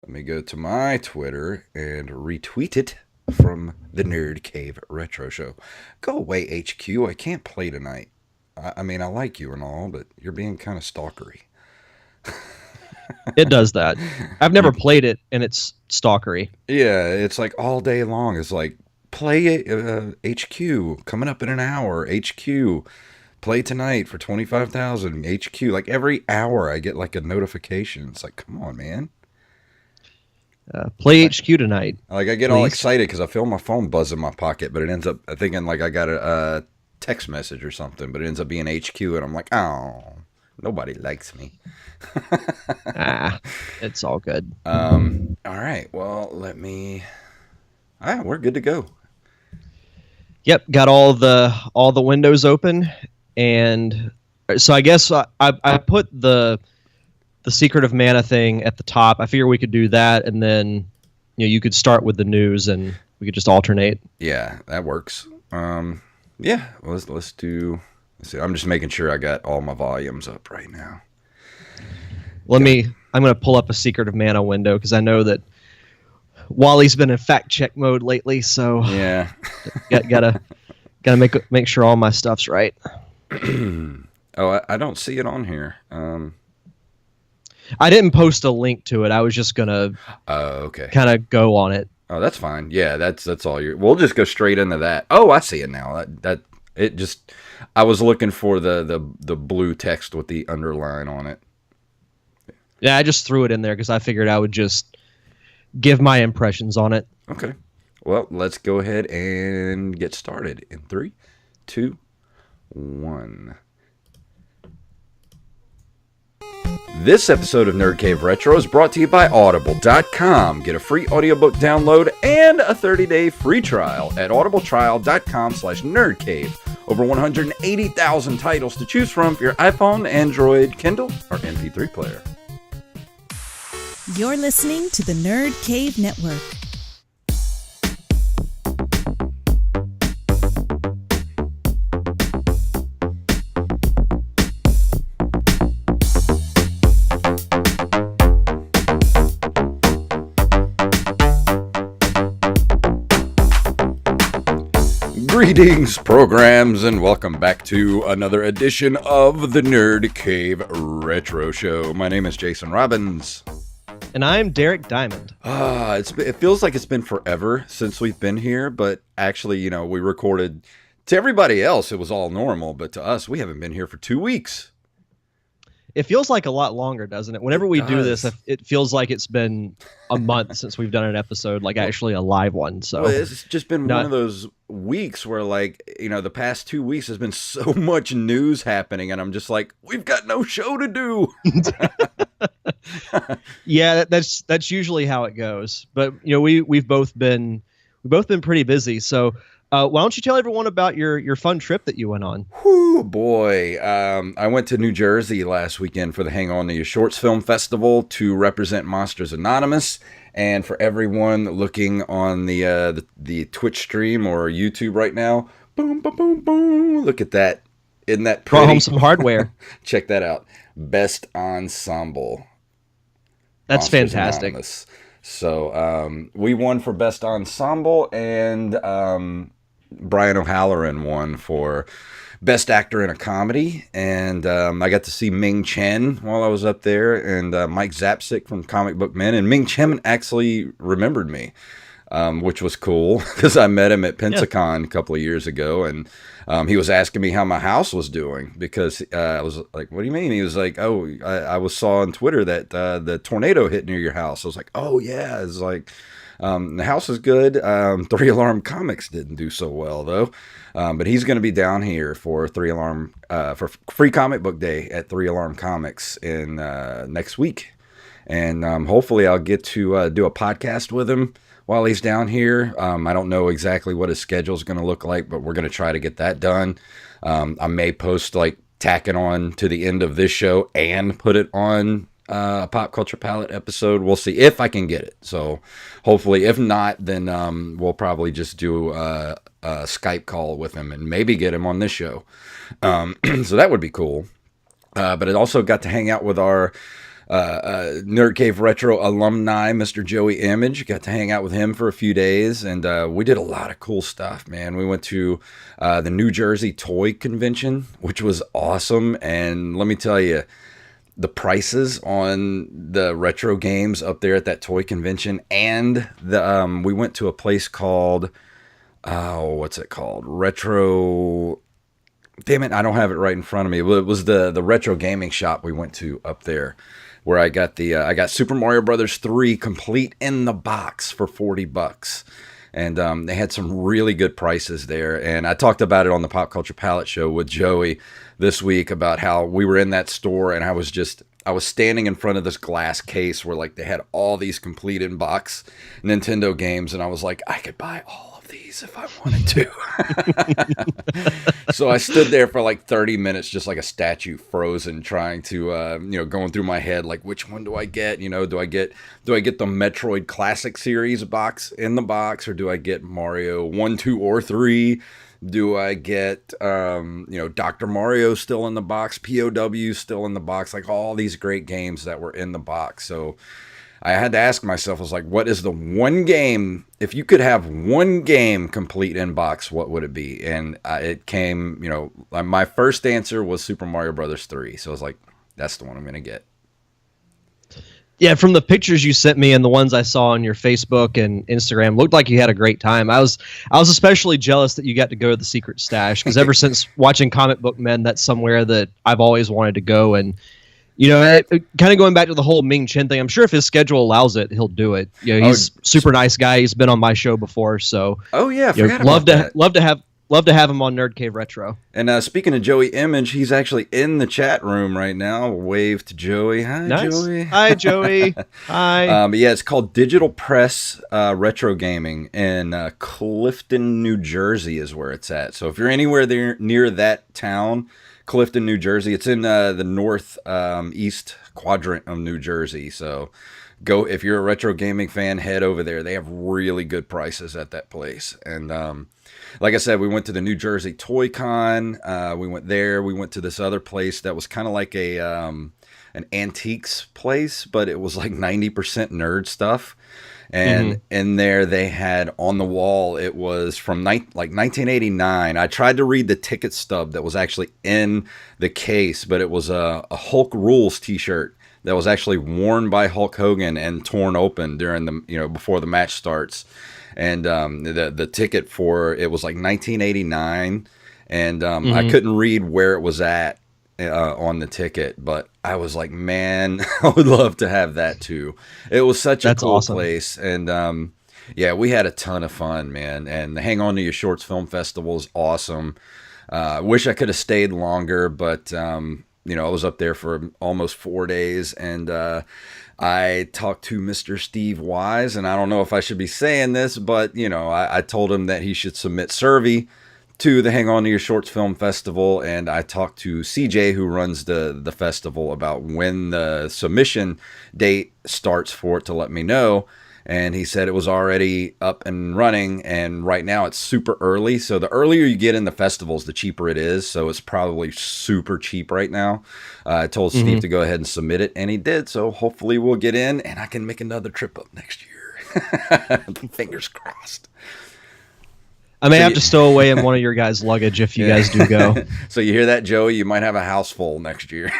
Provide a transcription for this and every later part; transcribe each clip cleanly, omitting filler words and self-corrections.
Let me go to my Twitter and retweet it from the Nerd Cave Retro Show. Go away, HQ. I can't play tonight. I mean, I like you and all, but you're being kind of stalkery. It does that. I've never You, played it, and it's stalkery. yeah, it's like all day long. It's like, play it, HQ, coming up in an hour. HQ, play tonight for 25,000. HQ, like every hour I get like a notification. It's like, come on, man. Play HQ tonight, Like I get all please. excited because I feel my phone buzz in my pocket, but it ends up thinking like I got a text message or something, but it ends up being HQ, and I'm like, oh, nobody likes me. Ah, it's all good. All right, well, let me. All right, we're good to go. Yep, got all the windows open, and so I guess I put the Secret of Mana thing at the top. I figure we could do that, and then you could start with the news, and we could just alternate. Yeah, that works. Yeah, let's do. Let's see. I'm just making sure I got all my volumes up right now. Let Got me. I'm going to pull up a Secret of Mana window because I know that Wally's been in fact check mode lately, so yeah. gotta make sure all my stuff's right. Oh, I don't see it on here. I didn't post a link to it. I was just gonna Oh, okay. kind of go on it. Oh, that's fine. Yeah, that's all you. We'll just go straight into that. Oh, I see it now. That it just. I was looking for the blue text with the underline on it. Yeah, I just threw it in there because I figured I would just give my impressions on it. Okay. Well, let's go ahead and get started in 3, 2, 1. This episode of Nerd Cave Retro is brought to you by Audible.com. Get a free audiobook download and a 30-day free trial at audibletrial.com/nerdcave. Over 180,000 titles to choose from for your iPhone, Android, Kindle, or MP3 player. You're listening to the Nerd Cave Network. Greetings, programs, and welcome back to another edition of the Nerd Cave Retro Show. My name is Jason Robbins. And I'm Derek Diamond. It feels like it's been forever since we've been here, but actually, we recorded. To everybody else, it was all normal, but to us, we haven't been here for 2 weeks. It feels like a lot longer, doesn't it? Whenever we do this, it feels like it's been a month since we've done an episode, like actually a live one. So Well, it's just been one of those weeks where, the past 2 weeks has been so much news happening, and I'm just like, we've got no show to do. Yeah, that's usually how it goes. But we've both been pretty busy. So why don't you tell everyone about your fun trip that you went on? Whew, boy. I went to New Jersey last weekend for the Hang On to Your Shorts Film Festival to represent Monsters Anonymous. And for everyone looking on the Twitch stream or YouTube right now, boom, boom, boom, boom. Look at that. Isn't that pretty? Brought home some hardware. Check that out. Best Ensemble. That's Monsters fantastic. Anonymous. So we won for Best Ensemble, and Brian O'Halloran won for Best Actor in a Comedy. And I got to see Ming Chen while I was up there, and Mike Zapsik from Comic Book Men. And Ming Chen actually remembered me, which was cool because I met him at Pensacon a couple of years ago, and he was asking me how my house was doing because I was like, what do you mean? He was like, oh, I saw on Twitter that the tornado hit near your house. I was like, oh, yeah. It's like, the house is good. 3 Alarm Comics didn't do so well, though. But he's going to be down here for for Free Comic Book Day at 3 Alarm Comics in next week. And hopefully I'll get to do a podcast with him while he's down here. I don't know exactly what his schedule is going to look like, but we're going to try to get that done. I may post tacking on to the end of this show and put it on a Pop Culture Palette episode. We'll see if I can get it. So hopefully, if not, then we'll probably just do a Skype call with him and maybe get him on this show. So that would be cool. But it also got to hang out with our Nerd Cave Retro alumni, Mr. Joey Image. Got to hang out with him for a few days, and we did a lot of cool stuff, man. We went to the New Jersey Toy Convention, which was awesome, and let me tell you, the prices on the retro games up there at that toy convention, and we went to a place called, what's it called? Retro. Damn it, I don't have it right in front of me. It was the retro gaming shop we went to up there, where I got I got Super Mario Brothers 3 complete in the box for $40. And they had some really good prices there. And I talked about it on the Pop Culture Palette Show with Joey this week about how we were in that store, and I was standing in front of this glass case where like they had all these complete in box Nintendo games, and I was like, I could buy all of these if I wanted to. So I stood there for like 30 minutes, just like a statue, frozen, trying to, going through my head, like, which one do I get? Do I get the Metroid Classic series box in the box, or do I get Mario 1, 2, or 3? Do I get, Dr. Mario still in the box, POW still in the box, like all these great games that were in the box. So I had to ask myself, I was like, what is the one game, if you could have one game complete in box, what would it be? And it came, my first answer was Super Mario Brothers 3. So I was like, that's the one I'm going to get. Yeah, from the pictures you sent me and the ones I saw on your Facebook and Instagram, looked like you had a great time. I was especially jealous that you got to go to the secret stash, because ever since watching Comic Book Men, that's somewhere that I've always wanted to go. And kind of going back to the whole Ming Chen thing, I'm sure if his schedule allows it, he'll do it. He's a super nice guy. He's been on my show before, so love to have him on Nerd Cave Retro. And speaking of Joey Image, he's actually in the chat room right now. Wave to Joey. Hi, nice. Joey. Hi, Joey. Hi. But yeah, it's called Digital Press Retro Gaming in Clifton, New Jersey is where it's at. So if you're anywhere there near that town, Clifton, New Jersey, it's in the north east quadrant of New Jersey. So go, if you're a retro gaming fan, head over there. They have really good prices at that place. And like I said, we went to the New Jersey Toy Con. We went there. We went to this other place that was kind of like an antiques place, but it was like 90% nerd stuff. And in there they had on the wall, it was from like 1989. I tried to read the ticket stub that was actually in the case, but it was a Hulk Rules t-shirt that was actually worn by Hulk Hogan and torn open during the, before the match starts. And the ticket for it was like 1989, and I couldn't read where it was at on the ticket, but I was like, man, I would love to have that too. It was such a cool place, and yeah, we had a ton of fun, man. And the Hang On to Your Shorts Film Festival is awesome. Wish I could have stayed longer, but I was up there for almost 4 days, and I talked to Mr. Steve Wise, and I don't know if I should be saying this, but, I told him that he should submit survey to the Hang On to Your Shorts Film Festival, and I talked to CJ, who runs the festival, about when the submission date starts for it to let me know. And he said it was already up and running, and right now it's super early. So the earlier you get in the festivals, the cheaper it is. So it's probably super cheap right now. I told Steve to go ahead and submit it, and he did. So hopefully we'll get in, and I can make another trip up next year. Fingers crossed. I may have to stow away in one of your guys' luggage if you guys do go. So you hear that, Joey? You might have a house full next year.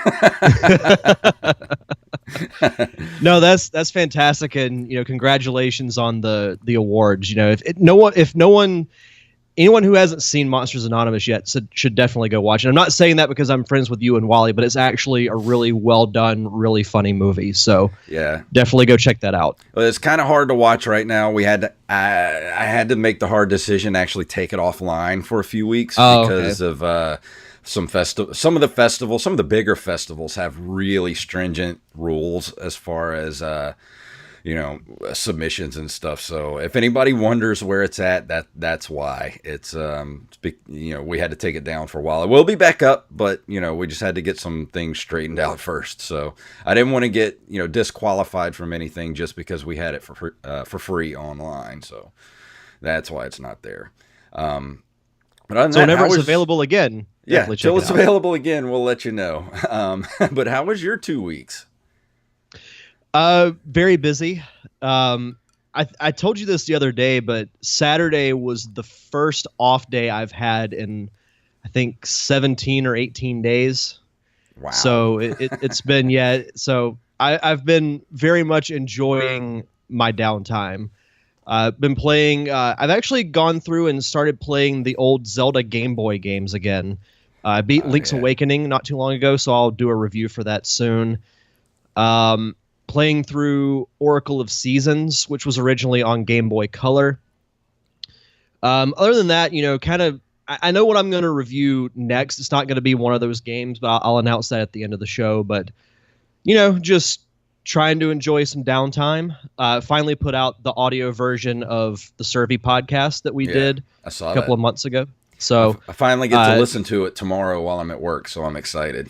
No, that's fantastic, and congratulations on the awards. Anyone who hasn't seen Monsters Anonymous yet should definitely go watch it. I'm not saying that because I'm friends with you and Wally, but it's actually a really well done, really funny movie. So yeah, definitely go check that out. Well, it's kind of hard to watch right now. I had to make the hard decision to actually take it offline for a few weeks because of some of the bigger festivals have really stringent rules as far as submissions and stuff. So if anybody wonders where it's at, that's why it's we had to take it down for a while. It will be back up, but we just had to get some things straightened out first. So I didn't want to get disqualified from anything just because we had it for free online. So that's why it's not there. But whenever it's available again, till it's available again, we'll let you know. But how was your 2 weeks? Very busy. I told you this the other day, but Saturday was the first off day I've had in, I think, 17 or 18 days. Wow. So it's been, yeah. So I've been very much enjoying my downtime. Been playing. I've actually gone through and started playing the old Zelda Game Boy games again. I beat Link's Awakening not too long ago, so I'll do a review for that soon. Playing through Oracle of Seasons, which was originally on Game Boy Color. Other than that, kind of, I know what I'm going to review next. It's not going to be one of those games, but I'll announce that at the end of the show. But, just trying to enjoy some downtime. Finally put out the audio version of the Survey podcast that we did I saw a couple of months ago. So I finally get to listen to it tomorrow while I'm at work, so I'm excited.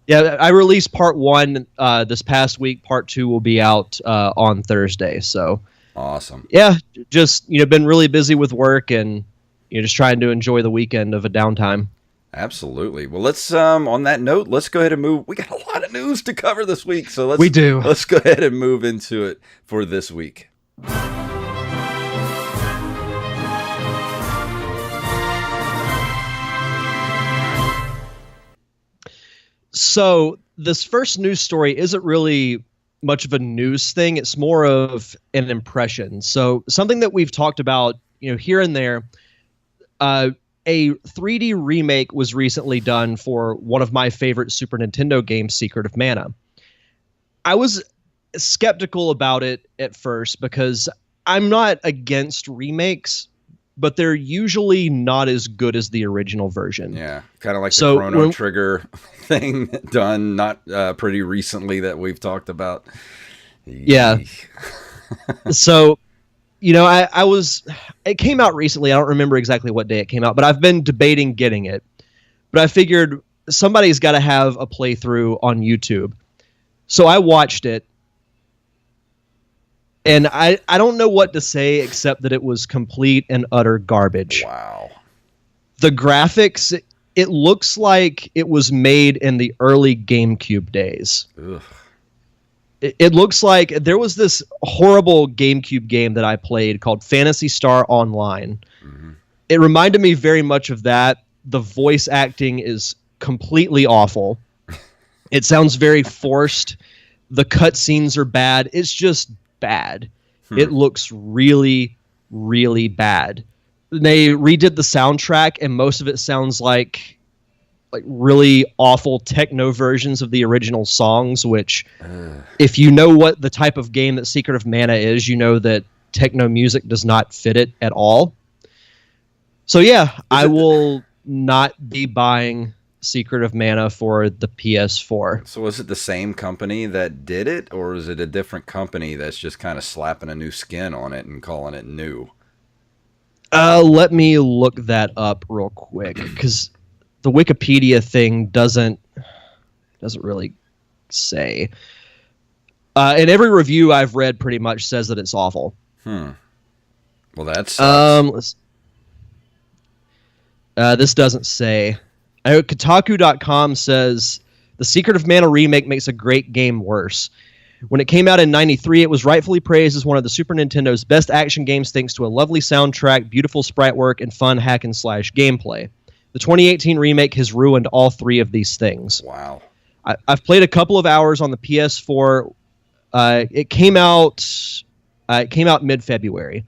Yeah, I released part 1 this past week. Part 2 will be out on Thursday. So awesome. Yeah, just been really busy with work and just trying to enjoy the weekend of a downtime. Absolutely. Well, let's on that note, let's go ahead and move. We got a lot of news to cover this week, so we do. Let's go ahead and move into it for this week. So this first news story isn't really much of a news thing. It's more of an impression. So something that we've talked about, here and there, a 3D remake was recently done for one of my favorite Super Nintendo games, Secret of Mana. I was skeptical about it at first because I'm not against remakes, but they're usually not as good as the original version. Yeah, kind of like the Chrono Trigger thing done not pretty recently that we've talked about. Yeah. So, it came out recently. I don't remember exactly what day it came out, but I've been debating getting it. But I figured somebody's got to have a playthrough on YouTube. So I watched it. And I don't know what to say except that it was complete and utter garbage. Wow. The graphics, it looks like it was made in the early GameCube days. Ugh. It looks like there was this horrible GameCube game that I played called Phantasy Star Online. Mm-hmm. It reminded me very much of that. The voice acting is completely awful. It sounds very forced. The cutscenes are bad. It's just bad. It looks really, really bad. They redid the soundtrack, and most of it sounds like really awful techno versions of the original songs, which if you know what the type of game that Secret of Mana is, you know that techno music does not fit it at all. So yeah, I will not be buying Secret of Mana for the PS4. So was it the same company that did it, or is it a different company that's just kind of slapping a new skin on it and calling it new? Let me look that up real quick, because the Wikipedia thing doesn't really say. And every review I've read pretty much says that it's awful. Well, that sucks. This doesn't say. Kotaku.com says the Secret of Mana remake makes a great game worse. When it came out in '93, it was rightfully praised as one of the Super Nintendo's best action games thanks to a lovely soundtrack, beautiful sprite work, and fun hack-and-slash gameplay. The 2018 remake has ruined all three of these things. Wow. I've played a couple of hours on the PS4. It came out mid-February.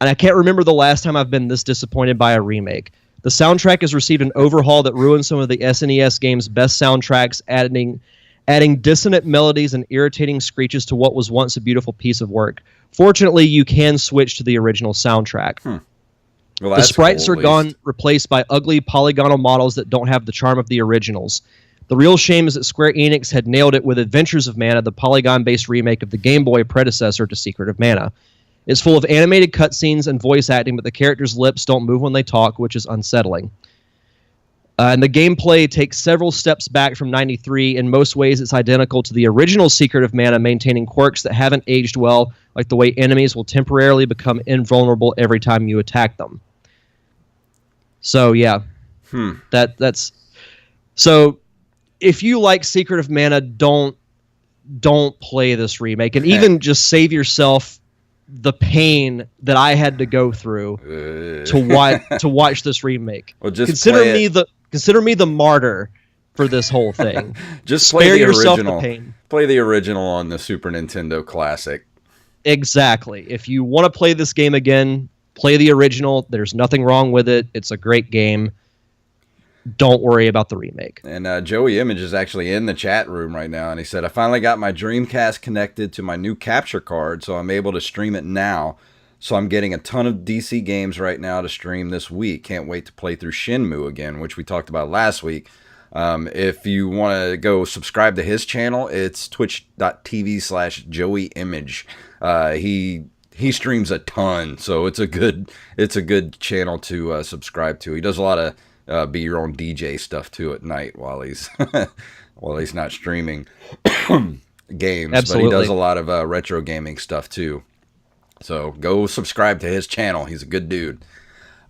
And I can't remember the last time I've been this disappointed by a remake. The soundtrack has received an overhaul that ruins some of the SNES game's best soundtracks, adding dissonant melodies and irritating screeches to what was once a beautiful piece of work. Fortunately, you can switch to the original soundtrack. Well, the sprites are gone, replaced by ugly polygonal models that don't have the charm of the originals. The real shame is that Square Enix had nailed it with Adventures of Mana, the polygon-based remake of the Game Boy predecessor to Secret of Mana. It's full of animated cutscenes and voice acting, but the characters' lips don't move when they talk, which is unsettling. And the gameplay takes several steps back from '93. In most ways, it's identical to the original Secret of Mana, maintaining quirks that haven't aged well, like the way enemies will temporarily become invulnerable every time you attack them. So, yeah. That's... So, if you like Secret of Mana, don't don't play this remake, and even just save yourself the pain that I had to go through to watch this remake. Well, just consider me the martyr for this whole thing. Just spare play the yourself original. the pain. Play the original on the Super Nintendo Classic. Exactly. If you want to play this game again, play the original. There's nothing wrong with it. It's a great game. Don't worry about the remake. And Joey Image is actually in the chat room right now, and he said, I finally got my Dreamcast connected to my new capture card, so I'm able to stream it now. So I'm getting a ton of DC games right now to stream this week. Can't wait to play through Shenmue again, which we talked about last week. If you want to go subscribe to his channel, it's twitch.tv/JoeyImage. He streams a ton, so it's a good channel to subscribe to. He does a lot of be your own DJ stuff too at night while he's not streaming games. Absolutely. But he does a lot of retro gaming stuff too. So go subscribe to his channel. He's a good dude.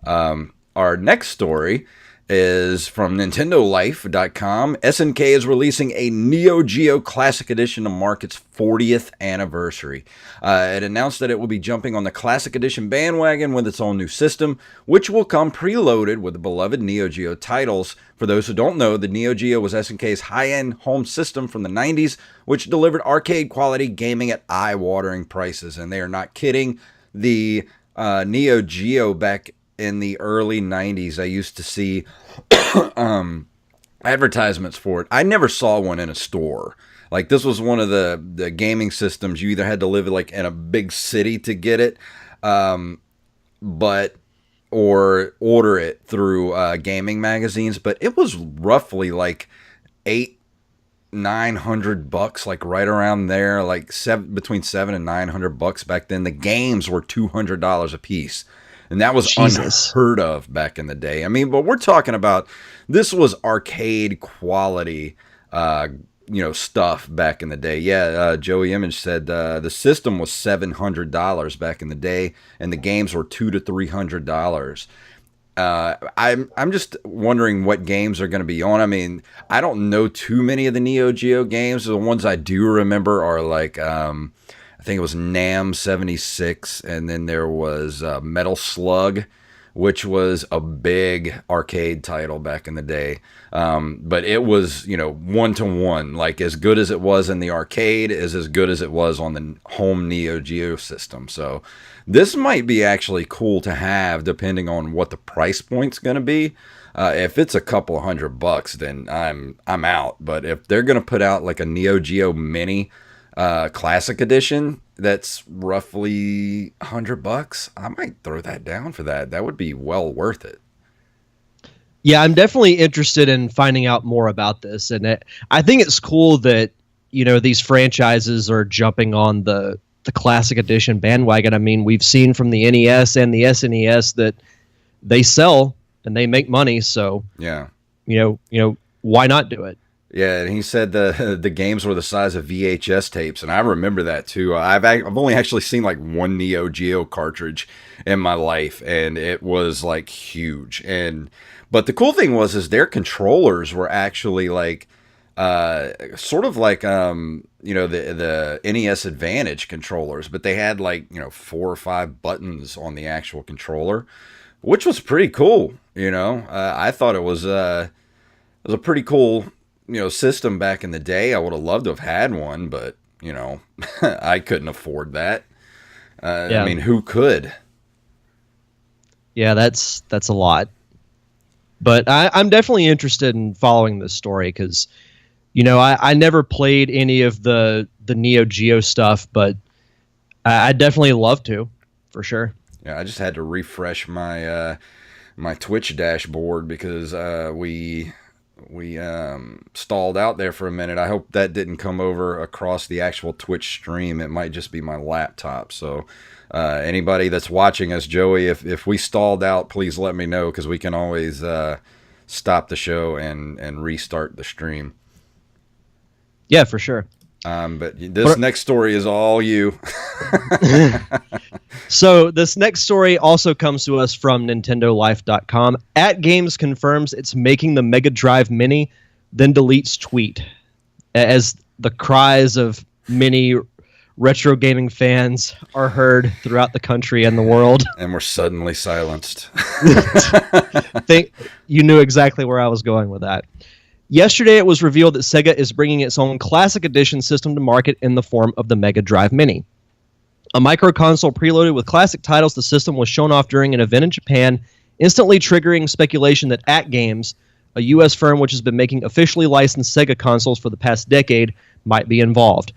Our next story is from NintendoLife.com. SNK is releasing a Neo-Geo Classic Edition to mark its 40th anniversary. It announced that it will be jumping on the Classic Edition bandwagon with its own new system, which will come preloaded with the beloved Neo-Geo titles. For those who don't know, the Neo-Geo was SNK's high-end home system from the 90s, which delivered arcade-quality gaming at eye-watering prices. And they are not kidding. The Neo-Geo back in the early 90s, I used to see advertisements for it. I never saw one in a store. Like, this was one of the gaming systems. You either had to live like in a big city to get it, or order it through gaming magazines. But it was roughly like $900, like right around there, like between $700 and $900 back then. The games were $200 a piece. And that was unheard of back in the day. I mean, but we're talking about, this was arcade quality, stuff back in the day. Yeah, Joey Image said the system was $700 back in the day, and the games were $200 to $300. I'm just wondering what games are going to be on. I mean, I don't know too many of the Neo Geo games. The ones I do remember are like, I think it was Nam 76, and then there was Metal Slug, which was a big arcade title back in the day. But it was, 1-to-1. Like, as good as it was in the arcade is as good as it was on the home Neo Geo system. So this might be actually cool to have, depending on what the price point's going to be. If it's a couple of $100, then I'm out. But if they're going to put out like a Neo Geo Mini Classic Edition that's roughly $100, I might throw that down for that. That would be well worth it. Yeah, I'm definitely interested in finding out more about this, and I think it's cool that these franchises are jumping on the Classic Edition bandwagon. I mean, we've seen from the NES and the SNES that they sell and they make money, so yeah, why not do it? Yeah, and he said the games were the size of VHS tapes, and I remember that too. I've only actually seen like one Neo Geo cartridge in my life, and it was like huge. But the cool thing was their controllers were actually like sort of like the NES Advantage controllers, but they had like 4 or 5 buttons on the actual controller, which was pretty cool. I thought it was a pretty cool system back in the day. I would have loved to have had one, but I couldn't afford that. I mean, who could? Yeah, that's a lot. But I'm definitely interested in following this story because, I never played any of the Neo Geo stuff, but I'd definitely love to, for sure. Yeah, I just had to refresh my my Twitch dashboard because we stalled out there for a minute. I hope that didn't come over across the actual Twitch stream. It might just be my laptop. So anybody that's watching us, Joey, if we stalled out, please let me know, because we can always stop the show and restart the stream. Yeah, for sure. But this next story is all you. So this next story also comes to us from NintendoLife.com. @Games confirms it's making the Mega Drive Mini, then deletes tweet. As the cries of many retro gaming fans are heard throughout the country and the world. And we're suddenly silenced. Think you knew exactly where I was going with that. Yesterday, it was revealed that Sega is bringing its own Classic Edition system to market in the form of the Mega Drive Mini. A micro console preloaded with classic titles, the system was shown off during an event in Japan, instantly triggering speculation that AtGames, a U.S. firm which has been making officially licensed Sega consoles for the past decade, might be involved.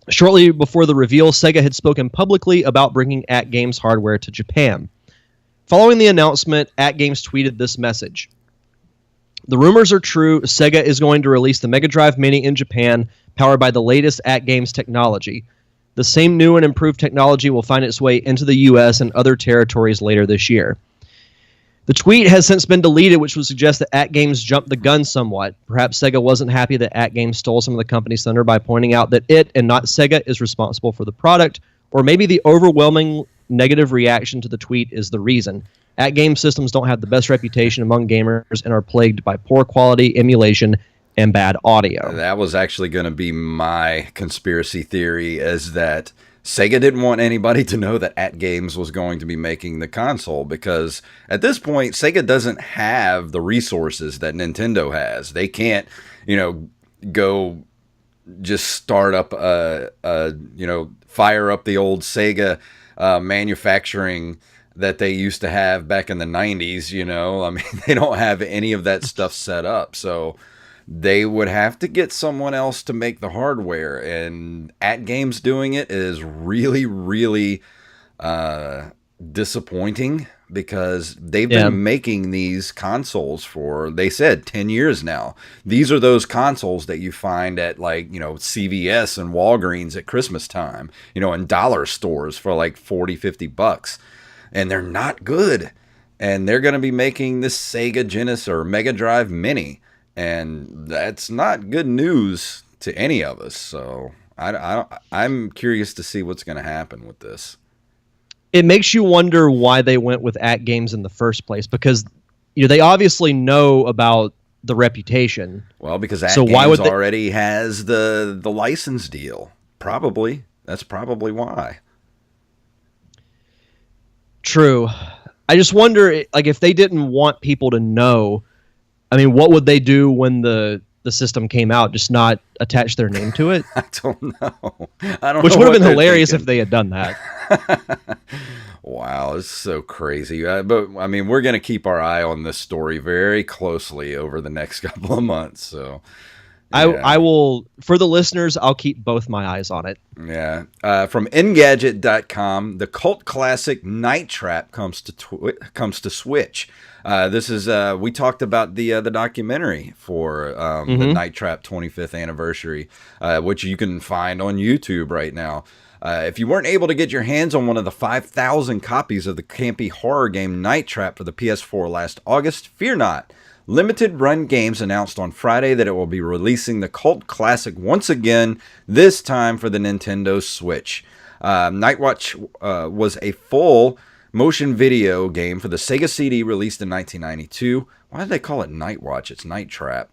Shortly before the reveal, Sega had spoken publicly about bringing AtGames hardware to Japan. Following the announcement, AtGames tweeted this message. The rumors are true. Sega is going to release the Mega Drive Mini in Japan, powered by the latest AtGames technology. The same new and improved technology will find its way into the U.S. and other territories later this year. The tweet has since been deleted, which would suggest that AtGames jumped the gun somewhat. Perhaps Sega wasn't happy that AtGames stole some of the company's thunder by pointing out that it, and not Sega, is responsible for the product, or maybe the overwhelming negative reaction to the tweet is the reason. AtGames systems don't have the best reputation among gamers and are plagued by poor quality emulation and bad audio. That was actually going to be my conspiracy theory, is that Sega didn't want anybody to know that AtGames was going to be making the console, because at this point, Sega doesn't have the resources that Nintendo has. They can't, go just start up fire up the old Sega manufacturing that they used to have back in the 90s, I mean, they don't have any of that stuff set up. So they would have to get someone else to make the hardware, and AtGames doing it is really, really disappointing, because they've been making these consoles for, they said, 10 years now. These are those consoles that you find at CVS and Walgreens at Christmas time, in dollar stores for like $40-50. And they're not good. And they're going to be making this Sega Genesis or Mega Drive Mini. And that's not good news to any of us. So I'm curious to see what's going to happen with this. It makes you wonder why they went with AtGames in the first place, because they obviously know about the reputation. Well, because AtGames already has the license deal. Probably. That's probably why. True. I just wonder, if they didn't want people to know, I mean, what would they do when the system came out? Just not attach their name to it? I don't know. Which would have been hilarious if they had done that. Wow, it's so crazy. But, I mean, we're going to keep our eye on this story very closely over the next couple of months. So, yeah. I will, for the listeners, I'll keep both my eyes on it. Yeah. From Engadget.com, the cult classic Night Trap comes to Switch. This is we talked about the documentary for the Night Trap 25th anniversary, which you can find on YouTube right now. If you weren't able to get your hands on one of the 5,000 copies of the campy horror game Night Trap for the PS4 last August, fear not. Limited Run Games announced on Friday that it will be releasing the cult classic once again, this time for the Nintendo Switch. Nightwatch was a full motion video game for the Sega CD released in 1992. Why did they call it Nightwatch? It's Night Trap.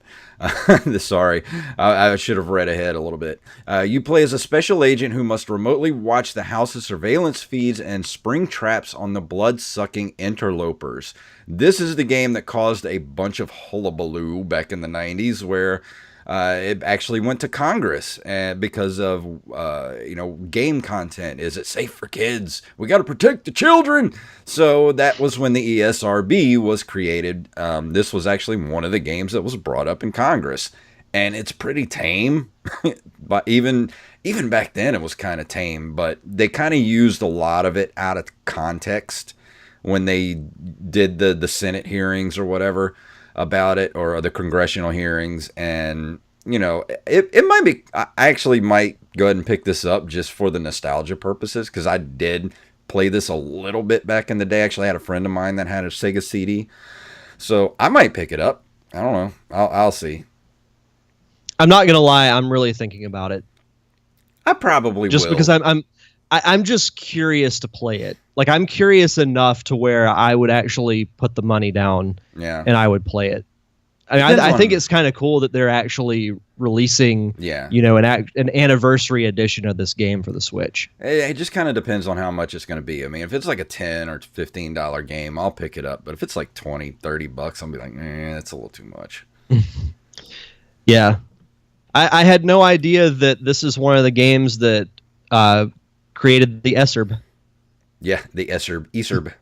Sorry, I should have read ahead a little bit. You play as a special agent who must remotely watch the house's surveillance feeds and spring traps on the blood-sucking interlopers. This is the game that caused a bunch of hullabaloo back in the 90s, where it actually went to Congress because of game content. Is it safe for kids? We got to protect the children. So that was when the ESRB was created. This was actually one of the games that was brought up in Congress, and it's pretty tame. But even back then, it was kind of tame. But they kind of used a lot of it out of context when they did the Senate hearings or whatever about it, or the congressional hearings. And it might be, I actually might go ahead and pick this up just for the nostalgia purposes, because I did play this a little bit back in the day. Actually, I had a friend of mine that had a Sega CD, so I might pick it up. I don't know. I'll see. I'm not gonna lie, I'm really thinking about it. I probably just will. Because I'm just curious to play it. Like, I'm curious enough to where I would actually put the money down, and I would play it. I think it's kind of cool that they're actually releasing, an anniversary edition of this game for the Switch. It just kind of depends on how much it's going to be. I mean, if it's like a $10 or $15 game, I'll pick it up. But if it's like $20-$30, I'll be like, that's a little too much. Yeah. I had no idea that this is one of the games that created the ESRB. Yeah, the ESRB.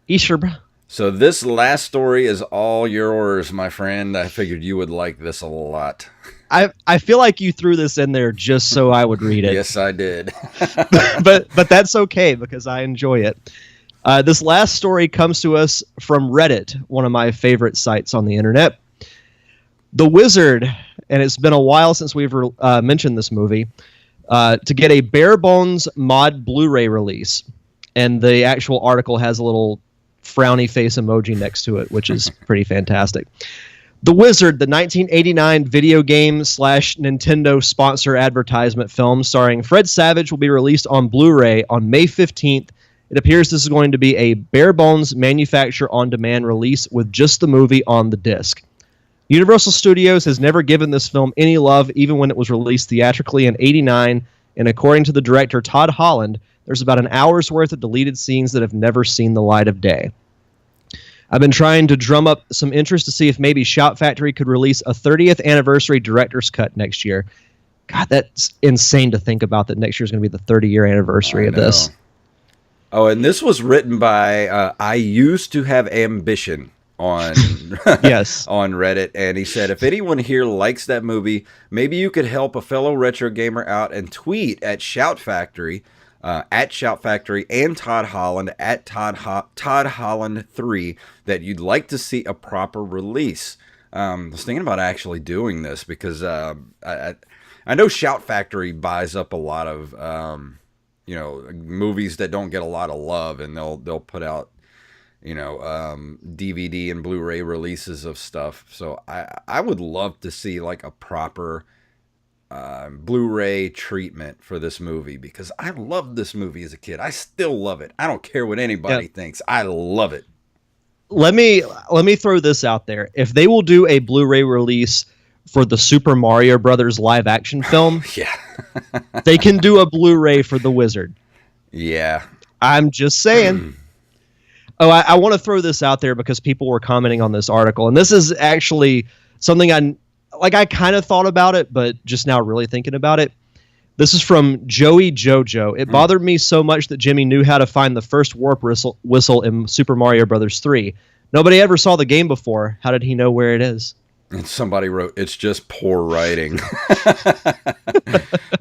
ESRB. So this last story is all yours, my friend. I figured you would like this a lot. I feel like you threw this in there just so I would read it. Yes, I did. but that's okay because I enjoy it. This last story comes to us from Reddit, one of my favorite sites on the internet. The Wizard, and it's been a while since we've mentioned this movie, to get a bare bones mod Blu-ray release. And the actual article has a little frowny face emoji next to it, which is pretty fantastic. The Wizard, the 1989 video game / Nintendo sponsor advertisement film starring Fred Savage, will be released on Blu-ray on May 15th. It appears this is going to be a bare bones manufacture-on-demand release with just the movie on the disc. Universal Studios has never given this film any love, even when it was released theatrically in '89, and according to the director Todd Holland, there's about an hour's worth of deleted scenes that have never seen the light of day. I've been trying to drum up some interest to see if maybe Shout Factory could release a 30th anniversary director's cut next year. God, that's insane to think about, that next year is going to be the 30-year anniversary of this. Oh, and this was written by I Used to Have Ambition on yes on Reddit, and he said, if anyone here likes that movie, maybe you could help a fellow retro gamer out and tweet at Shout Factory, and Todd Holland at Todd Holland 3 that you'd like to see a proper release. I was thinking about actually doing this because I know Shout Factory buys up a lot of movies that don't get a lot of love, and they'll put out DVD and Blu-ray releases of stuff. So I would love to see like a proper Blu-ray treatment for this movie, because I loved this movie as a kid. I still love it. I don't care what anybody thinks. I love it. Let me throw this out there. If they will do a Blu-ray release for the Super Mario Brothers live action film, they can do a Blu-ray for The Wizard. Yeah. I'm just saying. I want to throw this out there because people were commenting on this article, and this is actually something I kind of thought about it, but just now really thinking about it. This is from Joey Jojo. It bothered me so much that Jimmy knew how to find the first warp whistle in Super Mario Brothers 3. Nobody ever saw the game before. How did he know where it is? And somebody wrote, it's just poor writing.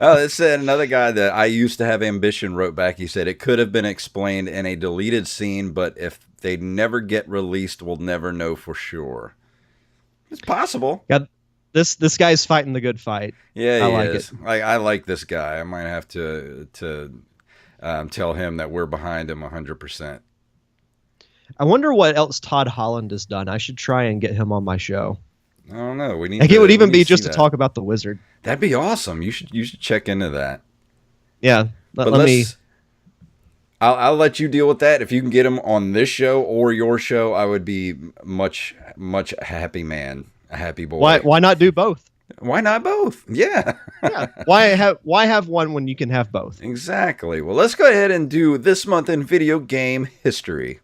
It said another guy that I Used to Have Ambition wrote back. He said, it could have been explained in a deleted scene, but if they never get released, we'll never know for sure. It's possible. Yeah, this guy's fighting the good fight. Yeah, I like it. I like this guy. I might have to tell him that we're behind him 100%. I wonder what else Todd Holland has done. I should try and get him on my show. I don't know. It would even be just to talk about the Wizard. That'd be awesome. You should check into that. Yeah. I'll let you deal with that. If you can get him on this show or your show, I would be much a happy man, a happy boy. Why not do both? Why not both? Yeah. Why have one when you can have both? Exactly. Well, let's go ahead and do this month in video game history.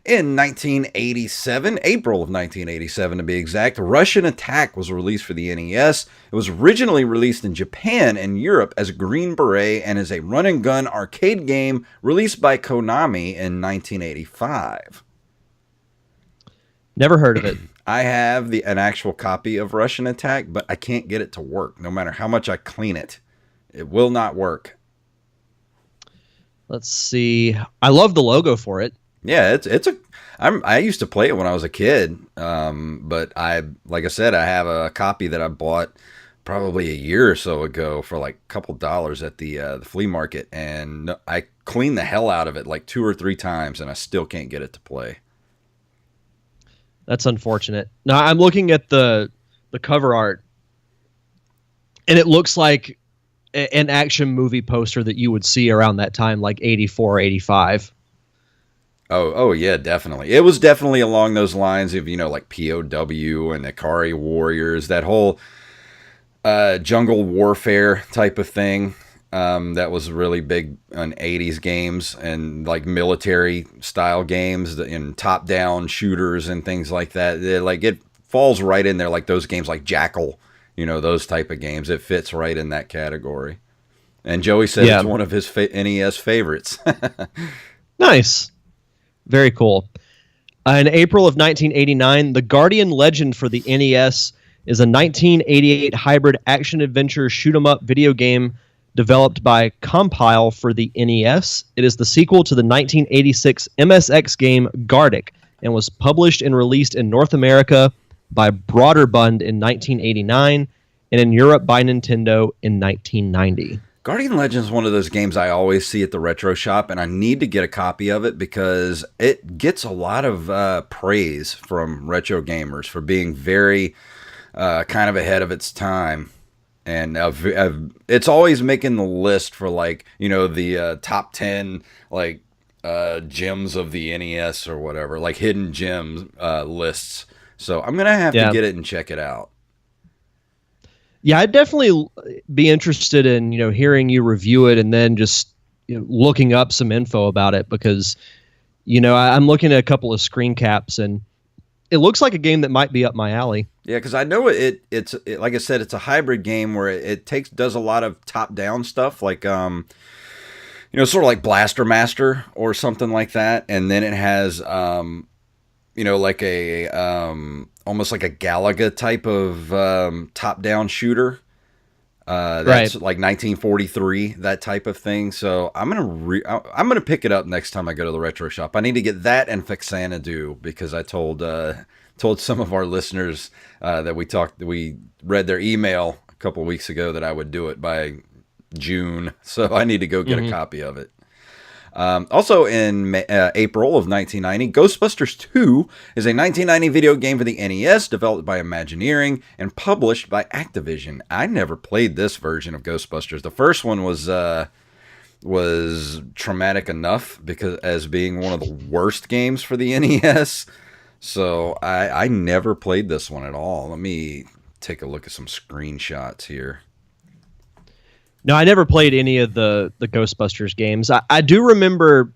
In 1987, April of 1987 to be exact, Russian Attack was released for the NES. It was originally released in Japan and Europe as Green Beret and is a run-and-gun arcade game released by Konami in 1985. Never heard of it. I have an actual copy of Russian Attack, but I can't get it to work. No matter how much I clean it, it will not work. Let's see. I love the logo for it. Yeah, I used to play it when I was a kid, but like I said, I have a copy that I bought probably a year or so ago for like a couple dollars at the flea market, and I cleaned the hell out of it like 2 or 3 times, and I still can't get it to play. That's unfortunate. Now I'm looking at the cover art, and it looks like an action movie poster that you would see around that time, like 84, 85. Oh yeah, definitely. It was definitely along those lines of, like POW and Ikari Warriors, that whole jungle warfare type of thing. That was really big on 80s games and like military style games and top down shooters and things like that. It falls right in there, like those games like Jackal, those type of games. It fits right in that category. And Joey said Yeah. it's one of his NES favorites. Nice. Very cool. In April of 1989, The Guardian Legend for the NES is a 1988 hybrid action-adventure shoot-'em-up video game developed by Compile for the NES. It is the sequel to the 1986 MSX game Gardic and was published and released in North America by Broderbund in 1989 and in Europe by Nintendo in 1990. Guardian Legends is one of those games I always see at the retro shop, and I need to get a copy of it because it gets a lot of praise from retro gamers for being very kind of ahead of its time. And it's always making the list for the top 10 gems of the NES or whatever, like hidden gems lists. So I'm gonna have to get it and check it out. Yeah, I'd definitely be interested in hearing you review it and then just looking up some info about it because I'm looking at a couple of screen caps and it looks like a game that might be up my alley. Yeah, because I know it's like I said, it's a hybrid game where it does a lot of top down stuff, like sort of like Blaster Master or something like that, and then it has like a almost like a Galaga type of top down shooter. That's like 1943, that type of thing. So I'm gonna pick it up next time I go to the retro shop. I need to get that and Fixanadu because I told some of our listeners that we read their email a couple of weeks ago that I would do it by June. So I need to go get a copy of it. Also in April of 1990, Ghostbusters 2 is a 1990 video game for the NES developed by Imagineering and published by Activision. I never played this version of Ghostbusters. The first one was traumatic enough because as being one of the worst games for the NES. So I never played this one at all. Let me take a look at some screenshots here. No, I never played any of the Ghostbusters games. I do remember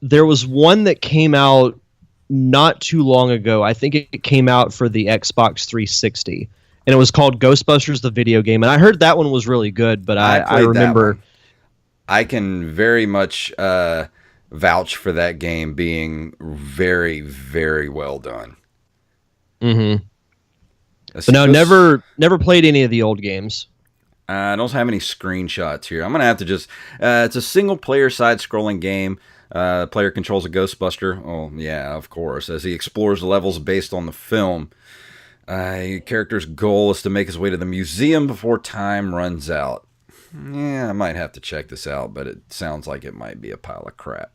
there was one that came out not too long ago. I think it came out for the Xbox 360, and it was called Ghostbusters the video game. And I heard that one was really good, but I remember... I can very much vouch for that game being very, very well done. Mm-hmm. But no, never played any of the old games. I don't have any screenshots here. I'm going to have to just... it's a single-player side-scrolling game. Player controls a Ghostbuster. Oh, yeah, of course. As he explores levels based on the film. Your character's goal is to make his way to the museum before time runs out. Yeah, I might have to check this out, but it sounds like it might be a pile of crap.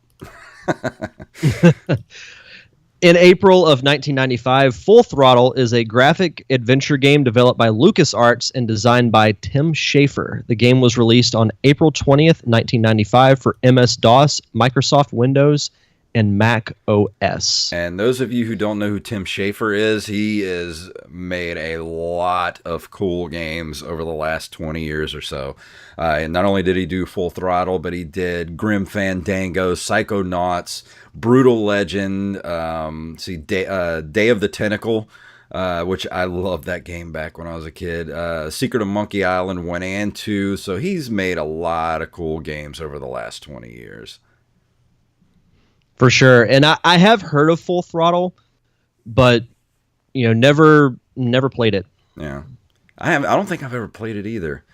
In April of 1995, Full Throttle is a graphic adventure game developed by LucasArts and designed by Tim Schafer. The game was released on April 20th, 1995 for MS-DOS, Microsoft Windows, and Mac OS. And those of you who don't know who Tim Schafer is, he has made a lot of cool games over the last 20 years or so. And not only did he do Full Throttle, but he did Grim Fandango, Psychonauts, Brutal Legend, Day of the Tentacle, which I loved that game back when I was a kid. Secret of Monkey Island 1 and 2. So he's made a lot of cool games over the last 20 years. For sure. And I have heard of Full Throttle, but never played it. Yeah. I don't think I've ever played it either.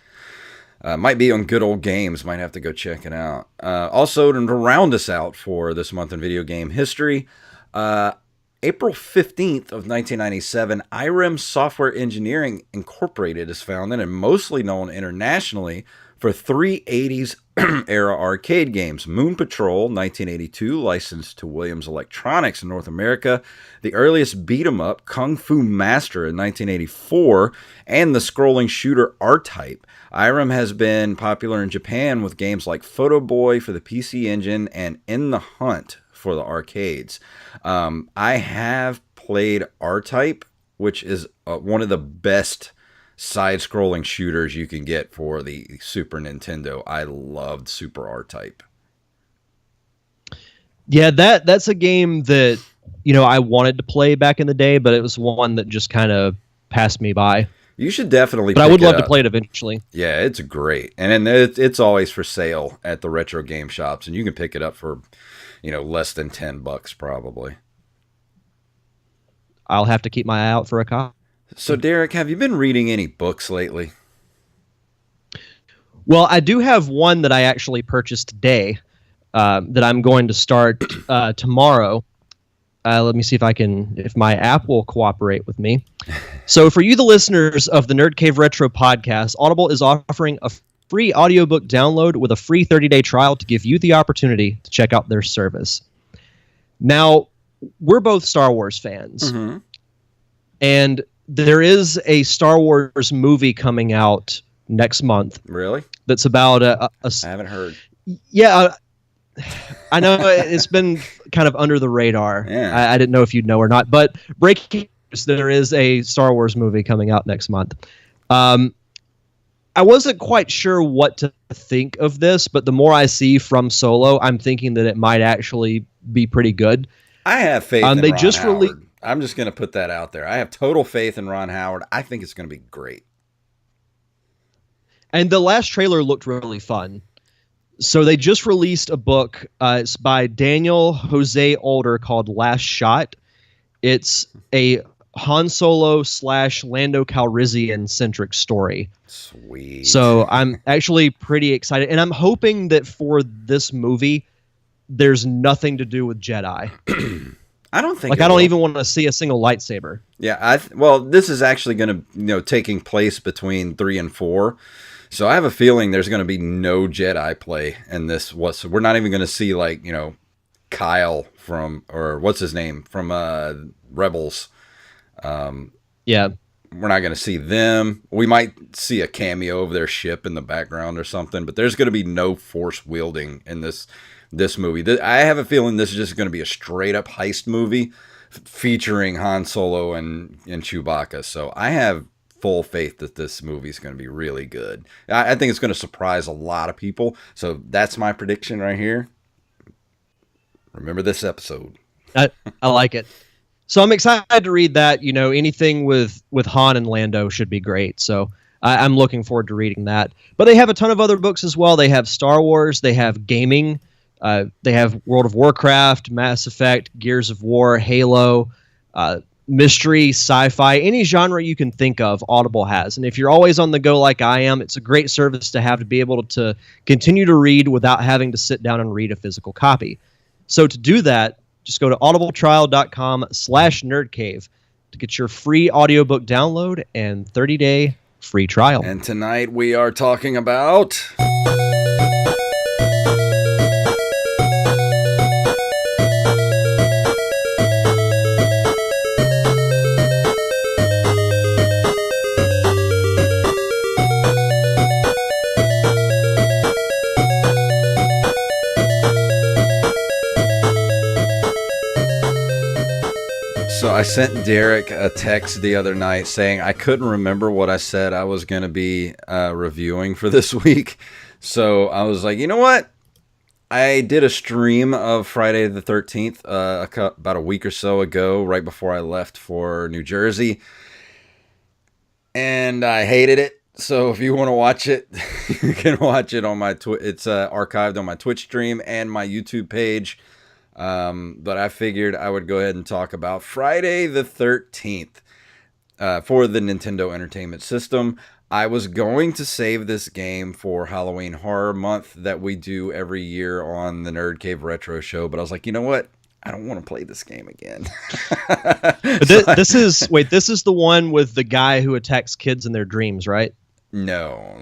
Might be on Good Old Games. Might have to go check it out. Also, to round us out for this month in video game history, April 15th of 1997, IREM Software Engineering Incorporated is founded and mostly known internationally for three 80s era arcade games. Moon Patrol, 1982, licensed to Williams Electronics in North America. The earliest beat-em-up, Kung Fu Master in 1984, and the scrolling shooter R-Type. IREM has been popular in Japan with games like Photo Boy for the PC Engine and In the Hunt for the arcades. I have played R-Type, which is one of the best side-scrolling shooters you can get for the Super Nintendo. I loved Super R-Type. Yeah, that's a game that, I wanted to play back in the day, but it was one that just kind of passed me by. You should definitely But I would love to play it eventually. Yeah, it's great. And then it's always for sale at the retro game shops, and you can pick it up for, less than $10 probably. I'll have to keep my eye out for a copy. So, Derek, have you been reading any books lately? Well, I do have one that I actually purchased today that I'm going to start tomorrow. Let me see if my app will cooperate with me. So for you, the listeners of the Nerd Cave Retro podcast, Audible is offering a free audiobook download with a free 30-day trial to give you the opportunity to check out their service. Now, we're both Star Wars fans. Mm-hmm. And there is a Star Wars movie coming out next month. Really? That's about I haven't heard. Yeah, I know it's been kind of under the radar. Yeah. I didn't know if you'd know or not. But breaking news, there is a Star Wars movie coming out next month. I wasn't quite sure what to think of this, but the more I see from Solo, I'm thinking that it might actually be pretty good. I have faith in they Ron just Howard. I'm just going to put that out there. I have total faith in Ron Howard. I think it's going to be great. And the last trailer looked really fun. So they just released a book. It's by Daniel Jose Older called Last Shot. It's a Han Solo / Lando Calrissian centric story. Sweet. So I'm actually pretty excited. And I'm hoping that for this movie, there's nothing to do with Jedi. I don't think I don't even want to see a single lightsaber. Yeah, well, this is actually going to, taking place between 3 and 4. So I have a feeling there's going to be no Jedi play in this. We're not even going to see Kyle or what's his name from Rebels. Yeah. We're not going to see them. We might see a cameo of their ship in the background or something, but there's going to be no force wielding in this movie. I have a feeling this is just going to be a straight up heist movie featuring Han Solo and Chewbacca. So I have full faith that this movie is going to be really good. I think it's going to surprise a lot of people. So that's my prediction right here. Remember this episode. I like it. So I'm excited to read that. Anything with Han and Lando should be great. So I'm looking forward to reading that. But they have a ton of other books as well. They have Star Wars. They have gaming. They have World of Warcraft, Mass Effect, Gears of War, Halo, mystery, sci-fi, any genre you can think of, Audible has. And if you're always on the go like I am, it's a great service to have to be able to continue to read without having to sit down and read a physical copy. So to do that, just go to audibletrial.com/nerdcave to get your free audiobook download and 30-day free trial. And tonight we are talking about... So I sent Derek a text the other night saying I couldn't remember what I said I was going to be reviewing for this week. So I was like, you know what? I did a stream of Friday the 13th about a week or so ago, right before I left for New Jersey. And I hated it. So if you want to watch it, you can watch it on my it's archived on my Twitch stream and my YouTube page. But I figured I would go ahead and talk about Friday the 13th for the Nintendo Entertainment System. I was going to save this game for Halloween Horror Month that we do every year on the Nerd Cave Retro Show, but I was like, you know what? I don't want to play this game again. This is the one with the guy who attacks kids in their dreams, right? No.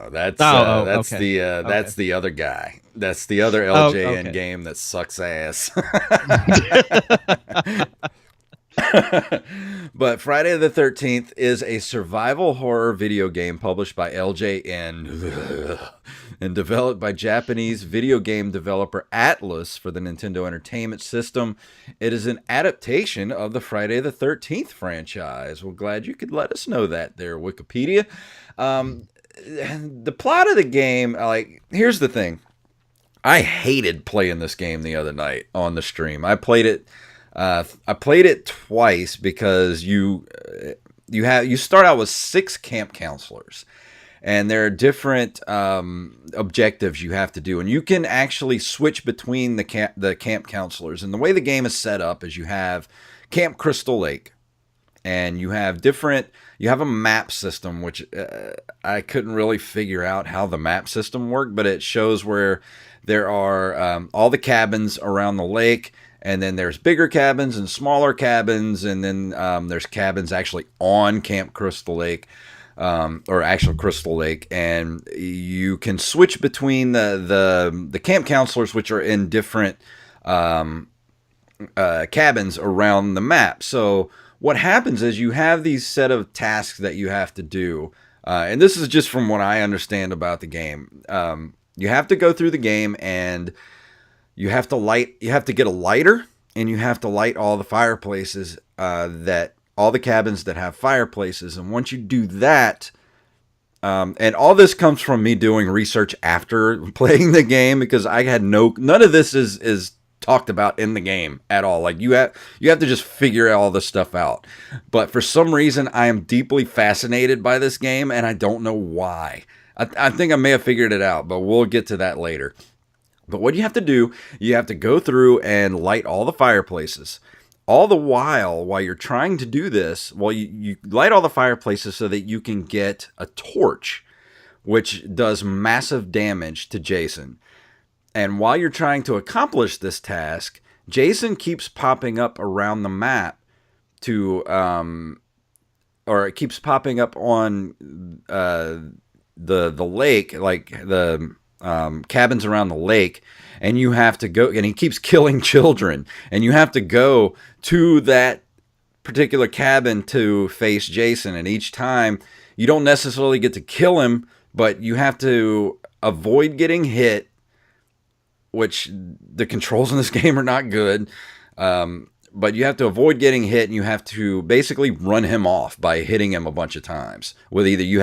That's okay. That's the other guy. That's the other LJN game that sucks ass. But Friday the 13th is a survival horror video game published by LJN. and developed by Japanese video game developer Atlus for the Nintendo Entertainment System. It is an adaptation of the Friday the 13th franchise. We're glad you could let us know that there, Wikipedia. The plot of the game, like, here's the thing. I hated playing this game the other night on the stream. I played it twice because you start out with 6 camp counselors, and there are different objectives you have to do, and you can actually switch between the camp counselors. And the way the game is set up is you have Camp Crystal Lake, and you have a map system, which I couldn't really figure out how the map system worked, but it shows where there are all the cabins around the lake, and then there's bigger cabins and smaller cabins, and then there's cabins actually on Camp Crystal Lake, or actual Crystal Lake, and you can switch between the camp counselors, which are in different cabins around the map. So what happens is you have these set of tasks that you have to do, and this is just from what I understand about the game. You have to go through the game, and you have to get a lighter, and you have to light all the fireplaces, all the cabins that have fireplaces. And once you do that, and all this comes from me doing research after playing the game, because I had none of this is talked about in the game at all. Like, you have to just figure all this stuff out. But for some reason, I am deeply fascinated by this game, and I don't know why. I think I may have figured it out, but we'll get to that later. But what you have to do, you have to go through and light all the fireplaces. All the while you're trying to do this, you light all the fireplaces so that you can get a torch, which does massive damage to Jason. And while you're trying to accomplish this task, Jason keeps popping up around the map or it keeps popping up on the lake, like the cabins around the lake, and you have to go, and he keeps killing children, and you have to go to that particular cabin to face Jason. And each time you don't necessarily get to kill him, but you have to avoid getting hit, which the controls in this game are not good. But you have to avoid getting hit, and you have to basically run him off by hitting him a bunch of times. With either you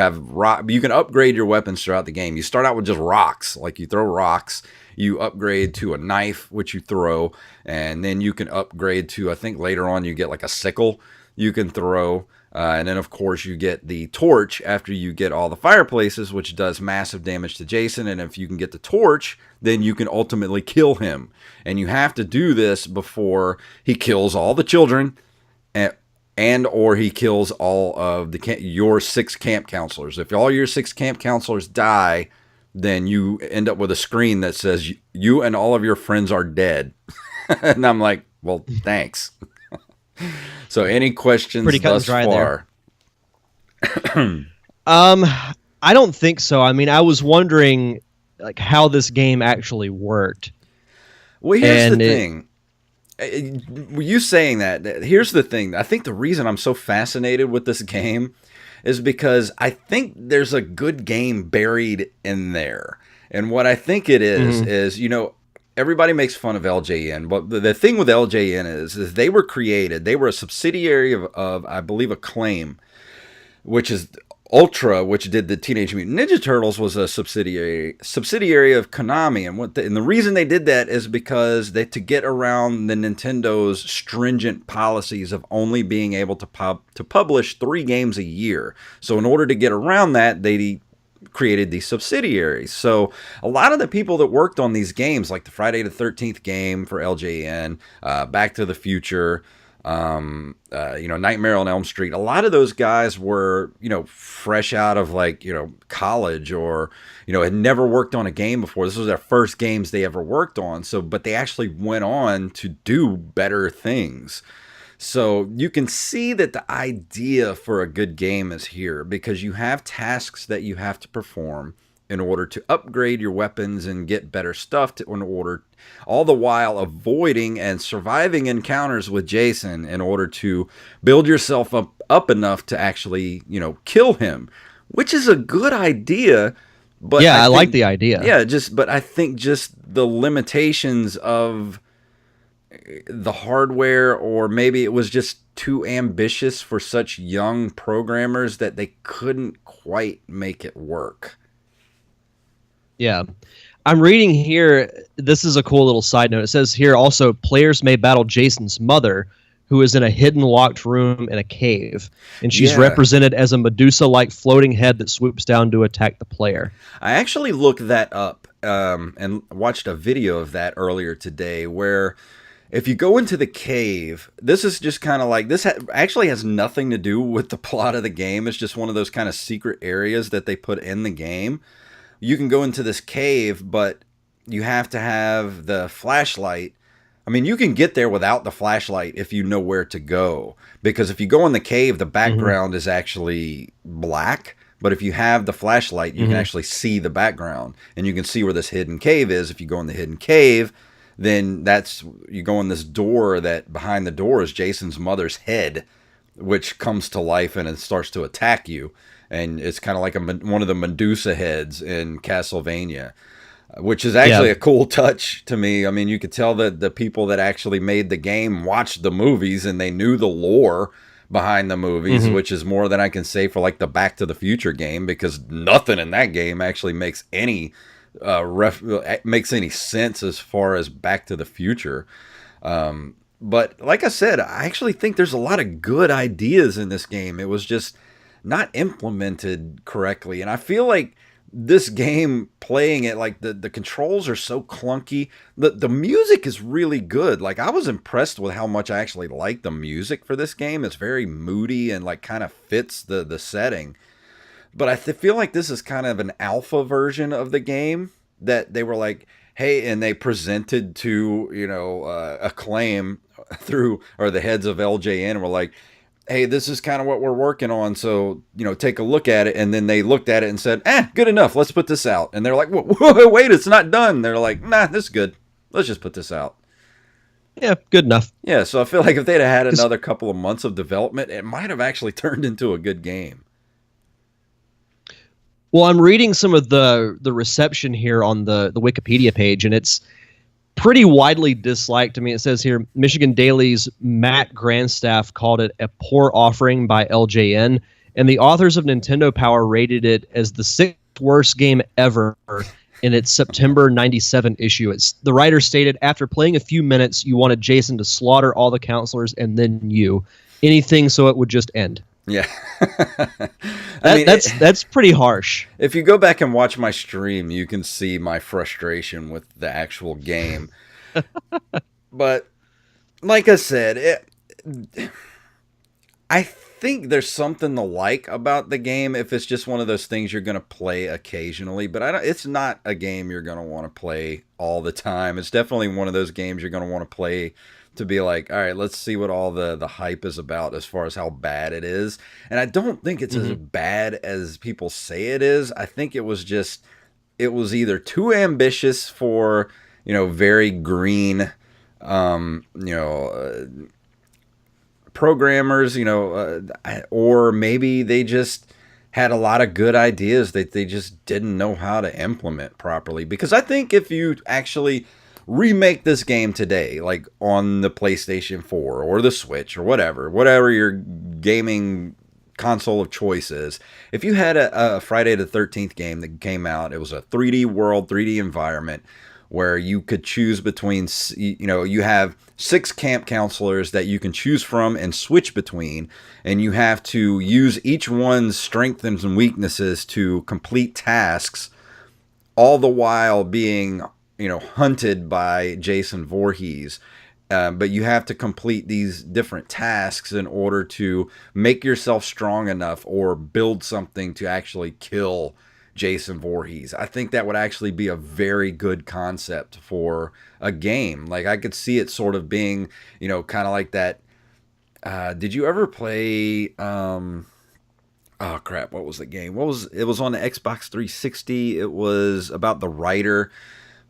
can upgrade your weapons throughout the game. You start out with just rocks, like you throw rocks. You upgrade to a knife, which you throw, and then you can upgrade to, I think later on you get like a sickle you can throw. And then, of course, you get the torch after you get all the fireplaces, which does massive damage to Jason. And if you can get the torch, then you can ultimately kill him. And you have to do this before he kills all the children, and or he kills all of your 6 camp counselors. If all your 6 camp counselors die, then you end up with a screen that says you and all of your friends are dead. And I'm like, well, thanks. So, any questions thus far? I don't think so. I mean, I was wondering like how this game actually worked. Well, here's the thing. You saying that, here's the thing. I think the reason I'm so fascinated with this game is because I think there's a good game buried in there. And what I think it is, everybody makes fun of LJN, but the thing with LJN is they were a subsidiary of I believe, Acclaim, which is Ultra, which did the Teenage Mutant Ninja Turtles, was a subsidiary of Konami. And the reason they did that is because to get around the Nintendo's stringent policies of only being able to publish 3 games a year. So in order to get around that, they created these subsidiaries. So a lot of the people that worked on these games, like the Friday the 13th game for LJN, Back to the Future, Nightmare on Elm Street, a lot of those guys were, fresh out of college, or, had never worked on a game before. This was their first games they ever worked on. But they actually went on to do better things. So you can see that the idea for a good game is here, because you have tasks that you have to perform in order to upgrade your weapons and get better stuff, all the while avoiding and surviving encounters with Jason in order to build yourself up enough to actually, kill him, which is a good idea. But Yeah, I like think, the idea. yeah, but I think just the limitations of the hardware, or maybe it was just too ambitious for such young programmers that they couldn't quite make it work. Yeah. I'm reading here, this is a cool little side note. It says here also, players may battle Jason's mother, who is in a hidden locked room in a cave, and she's Yeah. represented as a Medusa-like floating head that swoops down to attack the player. I actually looked that up and watched a video of that earlier today, where if you go into the cave, this is just kind of like, this actually has nothing to do with the plot of the game. It's just one of those kind of secret areas that they put in the game. You can go into this cave, but you have to have the flashlight. I mean, you can get there without the flashlight if you know where to go. Because if you go in the cave, the background is actually black. But if you have the flashlight, you can actually see the background. And you can see where this hidden cave is. If you go in the hidden cave, then you go in this door, that behind the door is Jason's mother's head, which comes to life and it starts to attack you. And it's kind of like one of the Medusa heads in Castlevania, which is actually a cool touch to me. I mean, you could tell that the people that actually made the game watched the movies and they knew the lore behind the movies, which is more than I can say for like the Back to the Future game, because nothing in that game actually makes any sense as far as Back to the Future. But like I said, I actually think there's a lot of good ideas in this game. It was just not implemented correctly. And I feel like this game, playing it, like the controls are so clunky. The music is really good. Like, I was impressed with how much I actually like the music for this game. It's very moody and like kind of fits the setting. But I feel like this is kind of an alpha version of the game that they were like, hey, and they presented to, Acclaim or the heads of LJN, and were like, hey, this is kind of what we're working on, so, take a look at it. And then they looked at it and said, good enough, let's put this out. And they're like, whoa, wait, it's not done. They're like, nah, this is good. Let's just put this out. Yeah, good enough. Yeah, so I feel like if they'd have had another couple of months of development, it might have actually turned into a good game. Well, I'm reading some of the reception here on the Wikipedia page, and it's pretty widely disliked. I mean, it says here, Michigan Daily's Matt Grandstaff called it a poor offering by LJN, and the authors of Nintendo Power rated it as the 6th worst game ever in its September 97 issue. The writer stated, after playing a few minutes, you wanted Jason to slaughter all the counselors and then you. Anything so it would just end. Yeah. That's pretty harsh. If you go back and watch my stream, you can see my frustration with the actual game. But like I said, I think there's something to like about the game if it's just one of those things you're going to play occasionally. But it's not a game you're going to want to play all the time. It's definitely one of those games you're going to want to play to be like, all right, let's see what all the hype is about as far as how bad it is. And I don't think it's as bad as people say it is. I think it was either too ambitious for, very green, programmers, or maybe they just had a lot of good ideas that they just didn't know how to implement properly. Because I think if you actually remake this game today, like on the PlayStation 4 or the Switch or whatever your gaming console of choice is, if you had a Friday the 13th game that came out, it was a 3D world, 3D environment, where you could choose between, you have 6 camp counselors that you can choose from and switch between, and you have to use each one's strengths and weaknesses to complete tasks, all the while being hunted by Jason Voorhees. But you have to complete these different tasks in order to make yourself strong enough or build something to actually kill Jason Voorhees. I think that would actually be a very good concept for a game. Like, I could see it sort of being, kind of like that. Did you ever play... oh crap, what was the game? It was on the Xbox 360. It was about the writer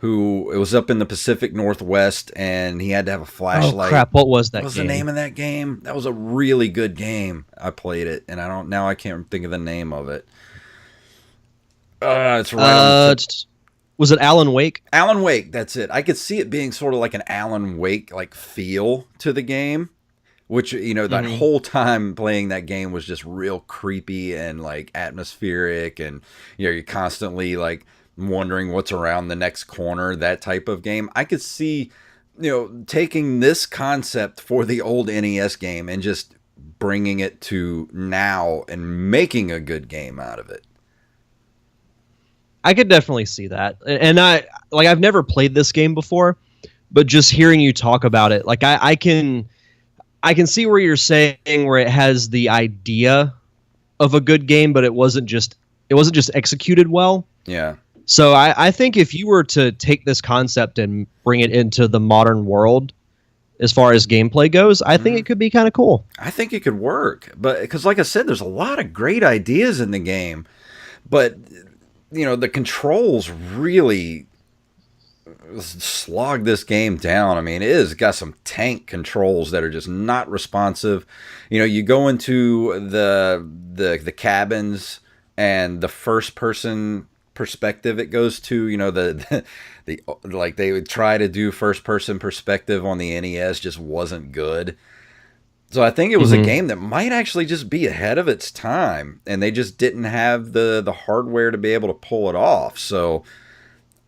it was up in the Pacific Northwest, and he had to have a flashlight. Oh crap, what was that game? What was the name of that game? That was a really good game. I played it, and I can't think of the name of it. It's right on the tip. Was it Alan Wake? Alan Wake, that's it. I could see it being sort of like an Alan Wake like feel to the game, which, you know, that whole time playing that game was just real creepy and like atmospheric, and you know, you're constantly like wondering what's around the next corner, that type of game. I could see, you know, taking this concept for the old NES game and just bringing it to now and making a good game out of it. I could definitely see that. And I've never played this game before, but just hearing you talk about it, like I can see where you're saying where it has the idea of a good game, but it wasn't just executed well. Yeah. So I think if you were to take this concept and bring it into the modern world, as far as gameplay goes, I think it could be kind of cool. I think it could work, but because like I said, there's a lot of great ideas in the game, but you know, the controls really slog this game down. I mean, it has got some tank controls that are just not responsive. You know, you go into the cabins, and the first person perspective it goes to, you know, the like they would try to do first person perspective on the NES, just wasn't good. So I think it was a game that might actually just be ahead of its time, and they just didn't have the hardware to be able to pull it off. So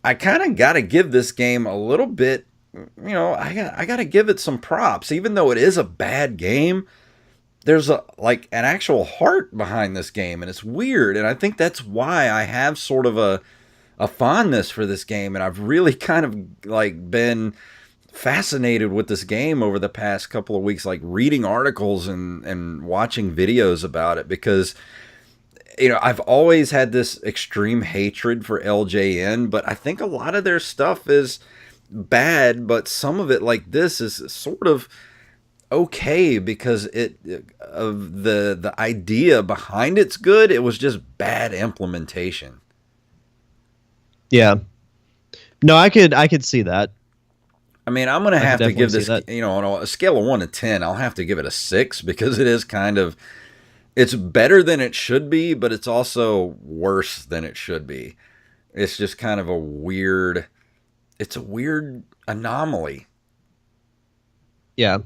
I kind of got to give this game a little bit, you know, I got to give it some props. Even though it is a bad game, there's like an actual heart behind this game, and it's weird. And I think that's why I have sort of a fondness for this game, and I've really kind of like been fascinated with this game over the past couple of weeks, like reading articles and watching videos about it, because you know, I've always had this extreme hatred for LJN, but I think a lot of their stuff is bad, but some of it, like this, is sort of okay because of the idea behind it's good. It was just bad implementation. Yeah. No, I could see that. I mean, I'm going to have to give this, that. you know, on a scale of 1 to 10, I'll have to give it a 6 because it is kind of, it's better than it should be, but it's also worse than it should be. It's just kind of a weird anomaly. Yeah.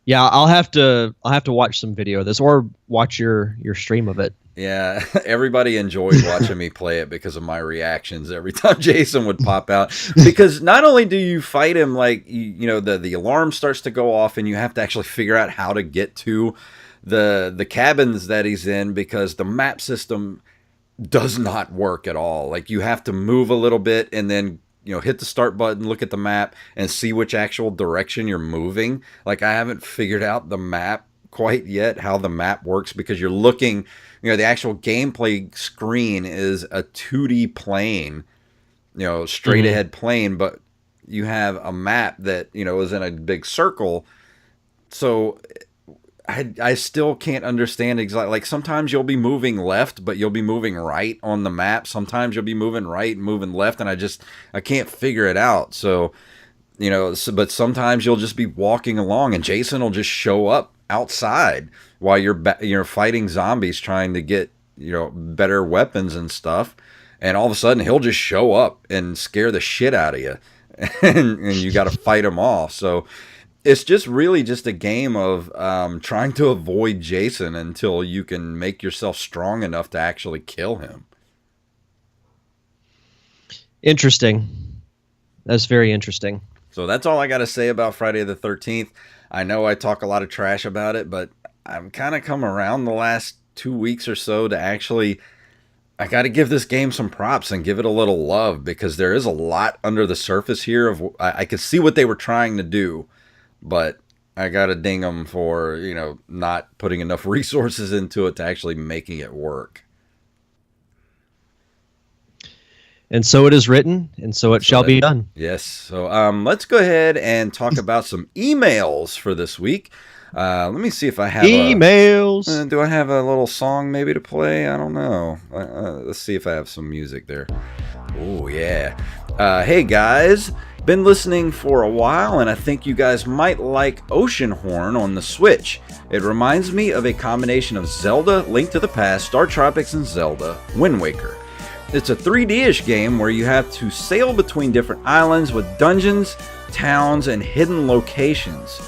Yeah, I'll have to watch some video of this or watch your stream of it. Yeah, everybody enjoyed watching me play it because of my reactions every time Jason would pop out. Because not only do you fight him, like, you know, the alarm starts to go off and you have to actually figure out how to get to the cabins that he's in, because the map system does not work at all. Like, you have to move a little bit and then, you know, hit the start button, look at the map, and see which actual direction you're moving. Like, I haven't figured out the map quite yet, how the map works, because you're looking, you know, the actual gameplay screen is a 2D plane, you know, straight ahead plane, but you have a map that, you know, is in a big circle. So I still can't understand exactly, like, sometimes you'll be moving left, but you'll be moving right on the map. Sometimes you'll be moving right and moving left, and I can't figure it out. So, you know, but sometimes you'll just be walking along and Jason will just show up outside while you're fighting zombies trying to get, you know, better weapons and stuff, and all of a sudden he'll just show up and scare the shit out of you, and you got to fight him off. So it's just really just a game of trying to avoid Jason until you can make yourself strong enough to actually kill him. Interesting. That's very interesting. So that's all I got to say about Friday the 13th. I know I talk a lot of trash about it, but I'm kind of come around the last 2 weeks or so to actually, I got to give this game some props and give it a little love, because there is a lot under the surface here of, I could see what they were trying to do, but I got to ding them for, you know, not putting enough resources into it to actually making it work. And so it is written, and so it shall be done. Yes. So let's go ahead and talk about some emails for this week. Let me see if I have emails. Do I have a little song maybe to play? I don't know. Let's see if I have some music there. Oh, yeah. Hey, guys. Been listening for a while, and I think you guys might like Oceanhorn on the Switch. It reminds me of a combination of Zelda, Link to the Past, Star Tropics, and Zelda Wind Waker. It's a 3D-ish game where you have to sail between different islands with dungeons, towns, and hidden locations.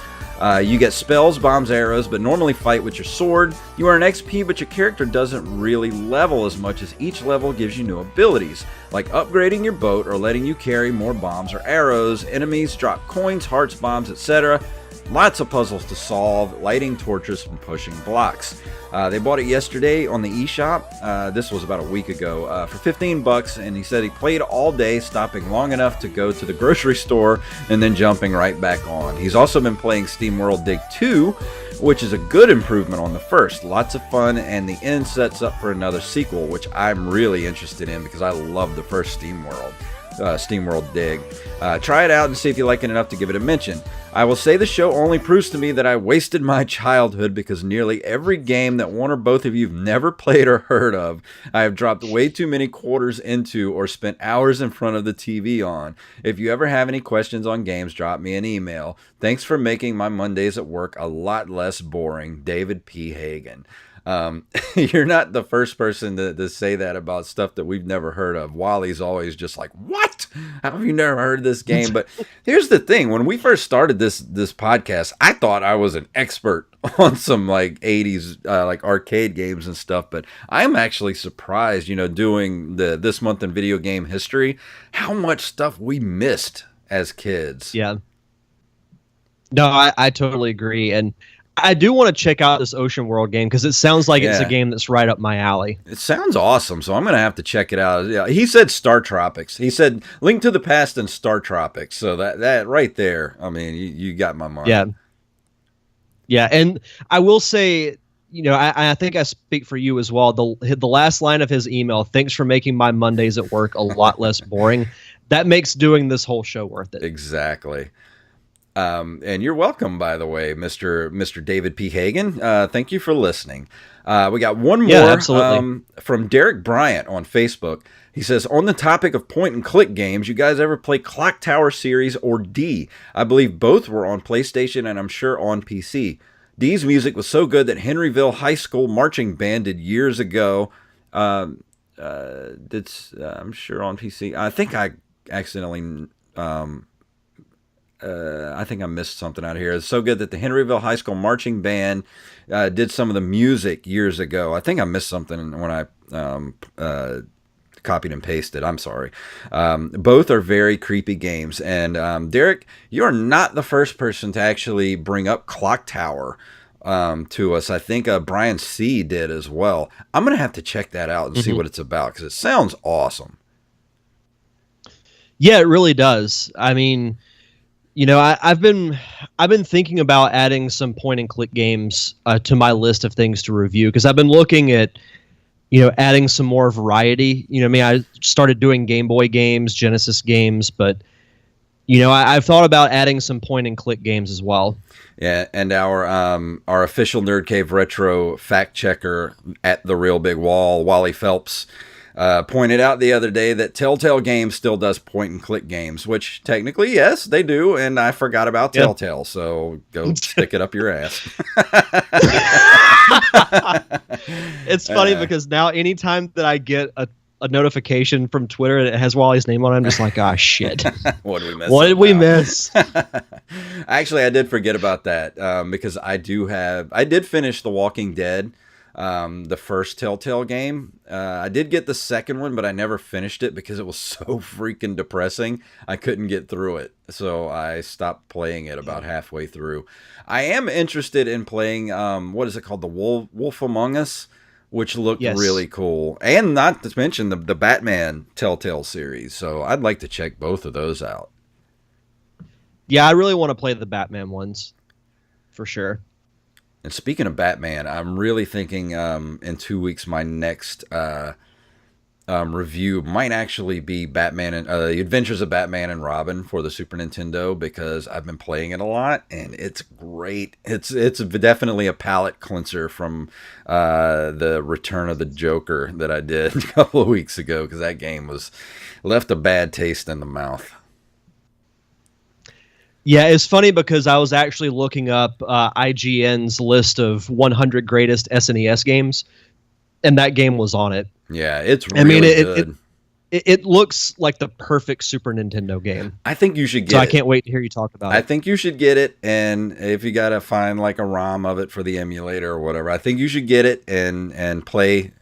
You get spells, bombs, arrows, but normally fight with your sword. You earn XP, but your character doesn't really level as much, as each level gives you new abilities, like upgrading your boat or letting you carry more bombs or arrows. Enemies drop coins, hearts, bombs, etc. Lots of puzzles to solve, lighting torches and pushing blocks. They bought it yesterday on the eShop. This was about a week ago for $15, and he said he played all day, stopping long enough to go to the grocery store and then jumping right back on. He's also been playing SteamWorld Dig 2, which is a good improvement on the first. Lots of fun, and the end sets up for another sequel, which I'm really interested in because I love the first SteamWorld Dig. Try it out and see if you like it enough to give it a mention. I will say the show only proves to me that I wasted my childhood, because nearly every game that one or both of you have never played or heard of, I have dropped way too many quarters into or spent hours in front of the TV on. If you ever have any questions on games, drop me an email. Thanks for making my Mondays at work a lot less boring. David P. Hagen. You're not the first person to say that about stuff that we've never heard of. Wally's always just like, what? How have you never heard of this game? But here's the thing. When we first started this podcast, I thought I was an expert on some like 80s like arcade games and stuff. But I'm actually surprised, doing this month in video game history, how much stuff we missed as kids. Yeah. No, I totally agree. And I do want to check out this Ocean World game because it sounds like it's a game that's right up my alley. It sounds awesome, so I'm going to have to check it out. Yeah, he said Star Tropics. He said Link to the Past and Star Tropics. So that right there, I mean, you got my mind. Yeah. Yeah, and I will say, I think I speak for you as well. The last line of his email, "Thanks for making my Mondays at work a lot less boring." That makes doing this whole show worth it. Exactly. And you're welcome, by the way, Mr. David P. Hagen. Thank you for listening. We got one more absolutely. From Derek Bryant on Facebook. He says, on the topic of point-and-click games, you guys ever play Clock Tower series or D? I believe both were on PlayStation and I'm sure on PC. D's music was so good that Henryville High School Marching Band did years ago. I'm sure on PC. I think I accidentally... I think I missed something out here. It's so good that the Henryville High School Marching Band did some of the music years ago. I think I missed something when I copied and pasted. I'm sorry. Both are very creepy games. And Derek, you're not the first person to actually bring up Clock Tower to us. I think Brian C. did as well. I'm going to have to check that out and see what it's about because it sounds awesome. Yeah, it really does. I mean... I've been thinking about adding some point and click games to my list of things to review because I've been looking at, adding some more variety. I started doing Game Boy games, Genesis games, but I've thought about adding some point and click games as well. Yeah, and our official Nerd Cave Retro fact checker at the Real Big Wall, Wally Phelps, pointed out the other day that Telltale Games still does point-and-click games, which technically, yes, they do, and I forgot about Telltale, so go stick it up your ass. It's funny because now anytime that I get a notification from Twitter that has Wally's name on it, I'm just like, ah, shit. What did we miss? What did we miss? Actually, I did forget about that because I did finish The Walking Dead, the first Telltale game. I did get the second one, but I never finished it because it was so freaking depressing. I couldn't get through it, so I stopped playing it about halfway through. I am interested in playing, what is it called? The Wolf Among Us, which looked really cool. And not to mention the Batman Telltale series, so I'd like to check both of those out. Yeah, I really want to play the Batman ones, for sure. And speaking of Batman, I'm really thinking in 2 weeks my next review might actually be Batman and The Adventures of Batman and Robin for the Super Nintendo because I've been playing it a lot and it's great. It's definitely a palate cleanser from the Return of the Joker that I did a couple of weeks ago because that game left a bad taste in the mouth. Yeah, it's funny because I was actually looking up IGN's list of 100 greatest SNES games, and that game was on it. Yeah, it's I really mean, good. it looks like the perfect Super Nintendo game. I think you should get So I it. can't wait to hear you talk about I it. think you should get it, and if you gotta find like a ROM of it for the emulator or whatever, I think you should get it and play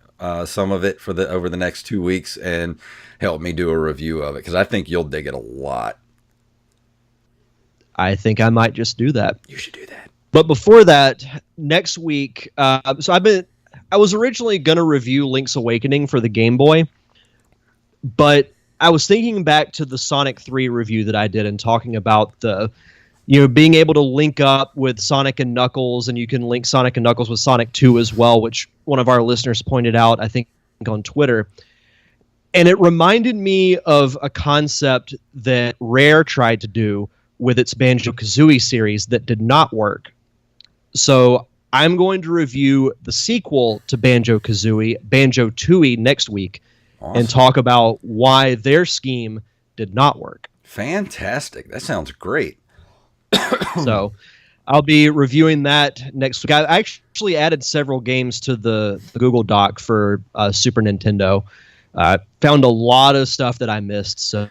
some of it for the over the next 2 weeks and help me do a review of it because I think you'll dig it a lot. I think I might just do that. You should do that. But before that, next week, I was originally going to review Link's Awakening for the Game Boy, but I was thinking back to the Sonic 3 review that I did and talking about being able to link up with Sonic and Knuckles, and you can link Sonic and Knuckles with Sonic 2 as well, which one of our listeners pointed out, I think, on Twitter. And it reminded me of a concept that Rare tried to do with its Banjo-Kazooie series that did not work. So I'm going to review the sequel to Banjo-Kazooie, Banjo-Tooie, next week, and talk about why their scheme did not work. Fantastic. That sounds great. So I'll be reviewing that next week. I actually added several games to the Google Doc for Super Nintendo. Found a lot of stuff that I missed. So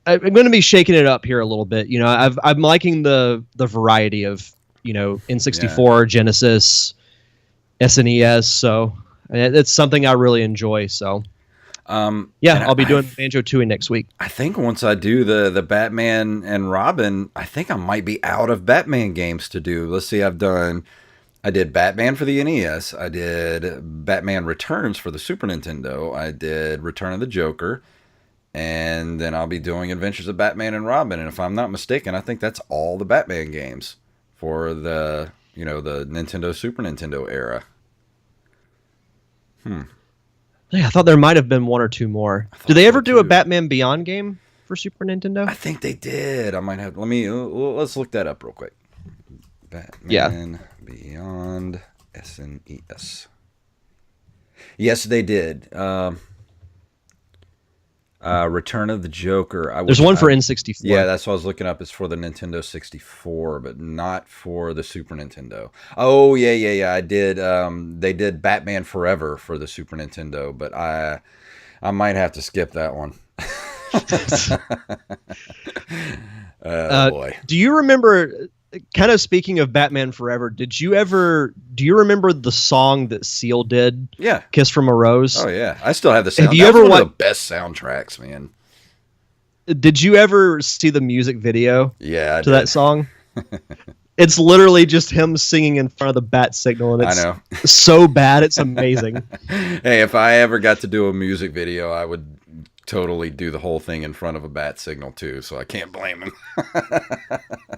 I'm going to be shaking it up here a little bit. I'm liking the variety of, N64, Genesis, SNES. So it's something I really enjoy. So I'll be doing Banjo-Tooie next week. I think once I do the Batman and Robin, I think I might be out of Batman games to do. Let's see, I did Batman for the NES. I did Batman Returns for the Super Nintendo. I did Return of the Joker. And then I'll be doing Adventures of Batman and Robin. And if I'm not mistaken, I think that's all the Batman games for the Nintendo, Super Nintendo era. Yeah, I thought there might have been one or two more. Did they ever do a Batman Beyond game for Super Nintendo? I think they did. I might have. Let's look that up real quick. Batman Beyond SNES. Yes, they did. Return of the Joker. There's one for N64. Yeah, that's what I was looking up. It's for the Nintendo 64, but not for the Super Nintendo. Oh, yeah. I did. They did Batman Forever for the Super Nintendo, but I might have to skip that one. Boy. Do you remember? Kind of speaking of Batman Forever, do you remember the song that Seal did? Yeah. Kiss from a Rose? Oh, yeah. I still have the sound. Have you ever one of the best soundtracks, man. Did you ever see the music video to that song? It's literally just him singing in front of the bat signal, and it's I know. so bad, it's amazing. Hey, if I ever got to do a music video, I would totally do the whole thing in front of a bat signal too, so I can't blame him.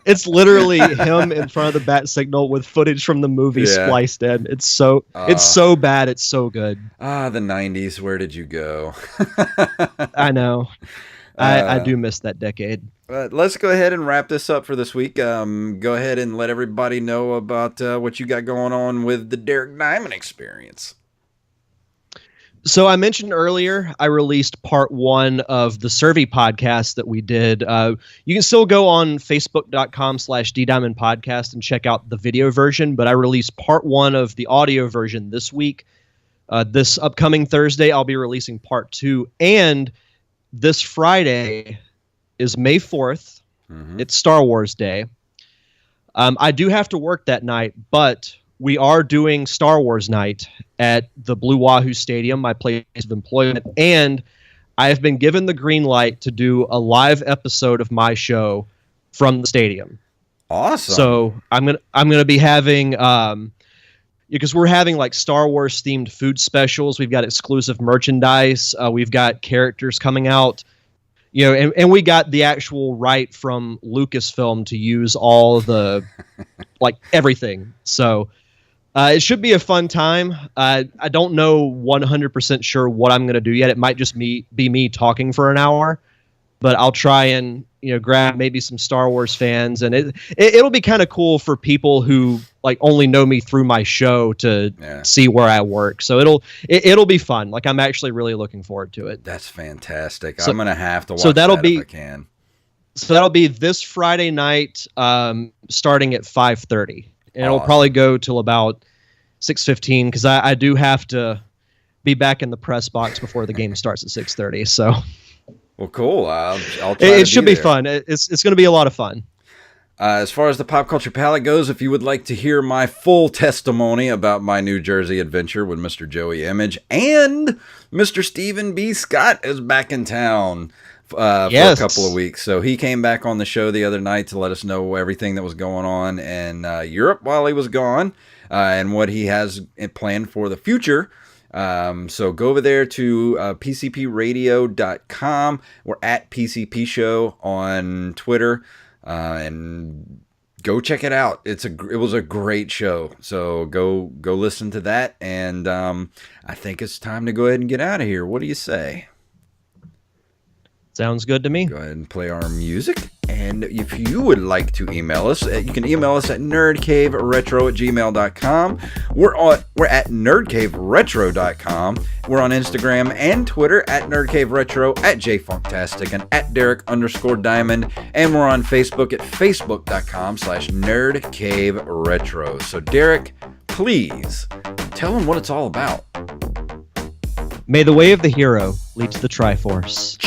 It's literally him in front of the bat signal with footage from the movie spliced in. It's so bad, it's so good. The 90s, where did you go? I know. I do miss that decade. Let's go ahead and wrap this up for this week. Go ahead and let everybody know about what you got going on with the Derek Diamond experience. So I mentioned earlier, I released part 1 of the survey podcast that we did. You can still go on facebook.com/DDiamondPodcast and check out the video version, but I released part 1 of the audio version this week. This upcoming Thursday, I'll be releasing part 2. And this Friday is May 4th. Mm-hmm. It's Star Wars Day. I do have to work that night, but we are doing Star Wars night at the Blue Wahoo Stadium, my place of employment, and I have been given the green light to do a live episode of my show from the stadium. Awesome. So I'm gonna be having because we're having like Star Wars themed food specials. We've got exclusive merchandise. We've got characters coming out. And we got the actual right from Lucasfilm to use all the like everything. So it should be a fun time. I don't know 100% sure what I'm going to do yet. It might just be me talking for an hour, but I'll try and grab maybe some Star Wars fans, and it'll be kind of cool for people who like only know me through my show to see where I work. So it'll be fun. Like I'm actually really looking forward to it. That's fantastic. I'm gonna have to watch that'll that be, if I can. So that'll be this Friday night, starting at 5:30, and it'll Awesome. probably go till about 6:15 because I do have to be back in the press box before the game starts at 6:30. So Well, cool. I'll try it to should be there. fun. It's going to be a lot of fun. As far as the pop culture palette goes, if you would like to hear my full testimony about my New Jersey adventure with Mr. Joey Image, and Mr. Stephen B. Scott is back in town for a couple of weeks. So he came back on the show the other night to let us know everything that was going on in Europe while he was gone, and what he has planned for the future. So go over there to pcpradio.com. We're at PCP Show on Twitter. And go check it out. It was a great show. So go listen to that. And I think it's time to go ahead and get out of here. What do you say? Sounds good to me. Go ahead and play our music. And if you would like to email us, you can email us at nerdcaveretro@gmail.com. We're at nerdcaveretro.com. We're on Instagram and Twitter at nerdcaveretro, at jfunktastic, and at Derek_Diamond. And we're on Facebook at facebook.com/nerdcaveretro. So Derek, please tell them what it's all about. May the way of the hero lead to the Triforce.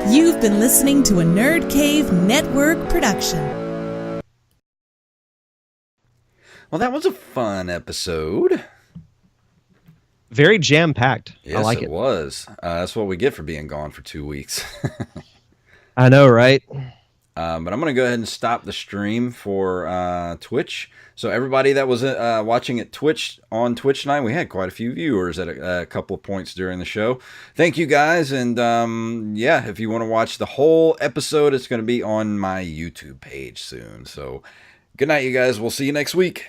You've been listening to a Nerd Cave Network production. Well, that was a fun episode. Very jam-packed. Yes, I like it was. That's what we get for being gone for 2 weeks. I know, right? But I'm going to go ahead and stop the stream for Twitch. So everybody that was watching at Twitch on Twitch tonight, we had quite a few viewers at a couple of points during the show. Thank you guys. And yeah, if you want to watch the whole episode, it's going to be on my YouTube page soon. So good night, you guys. We'll see you next week.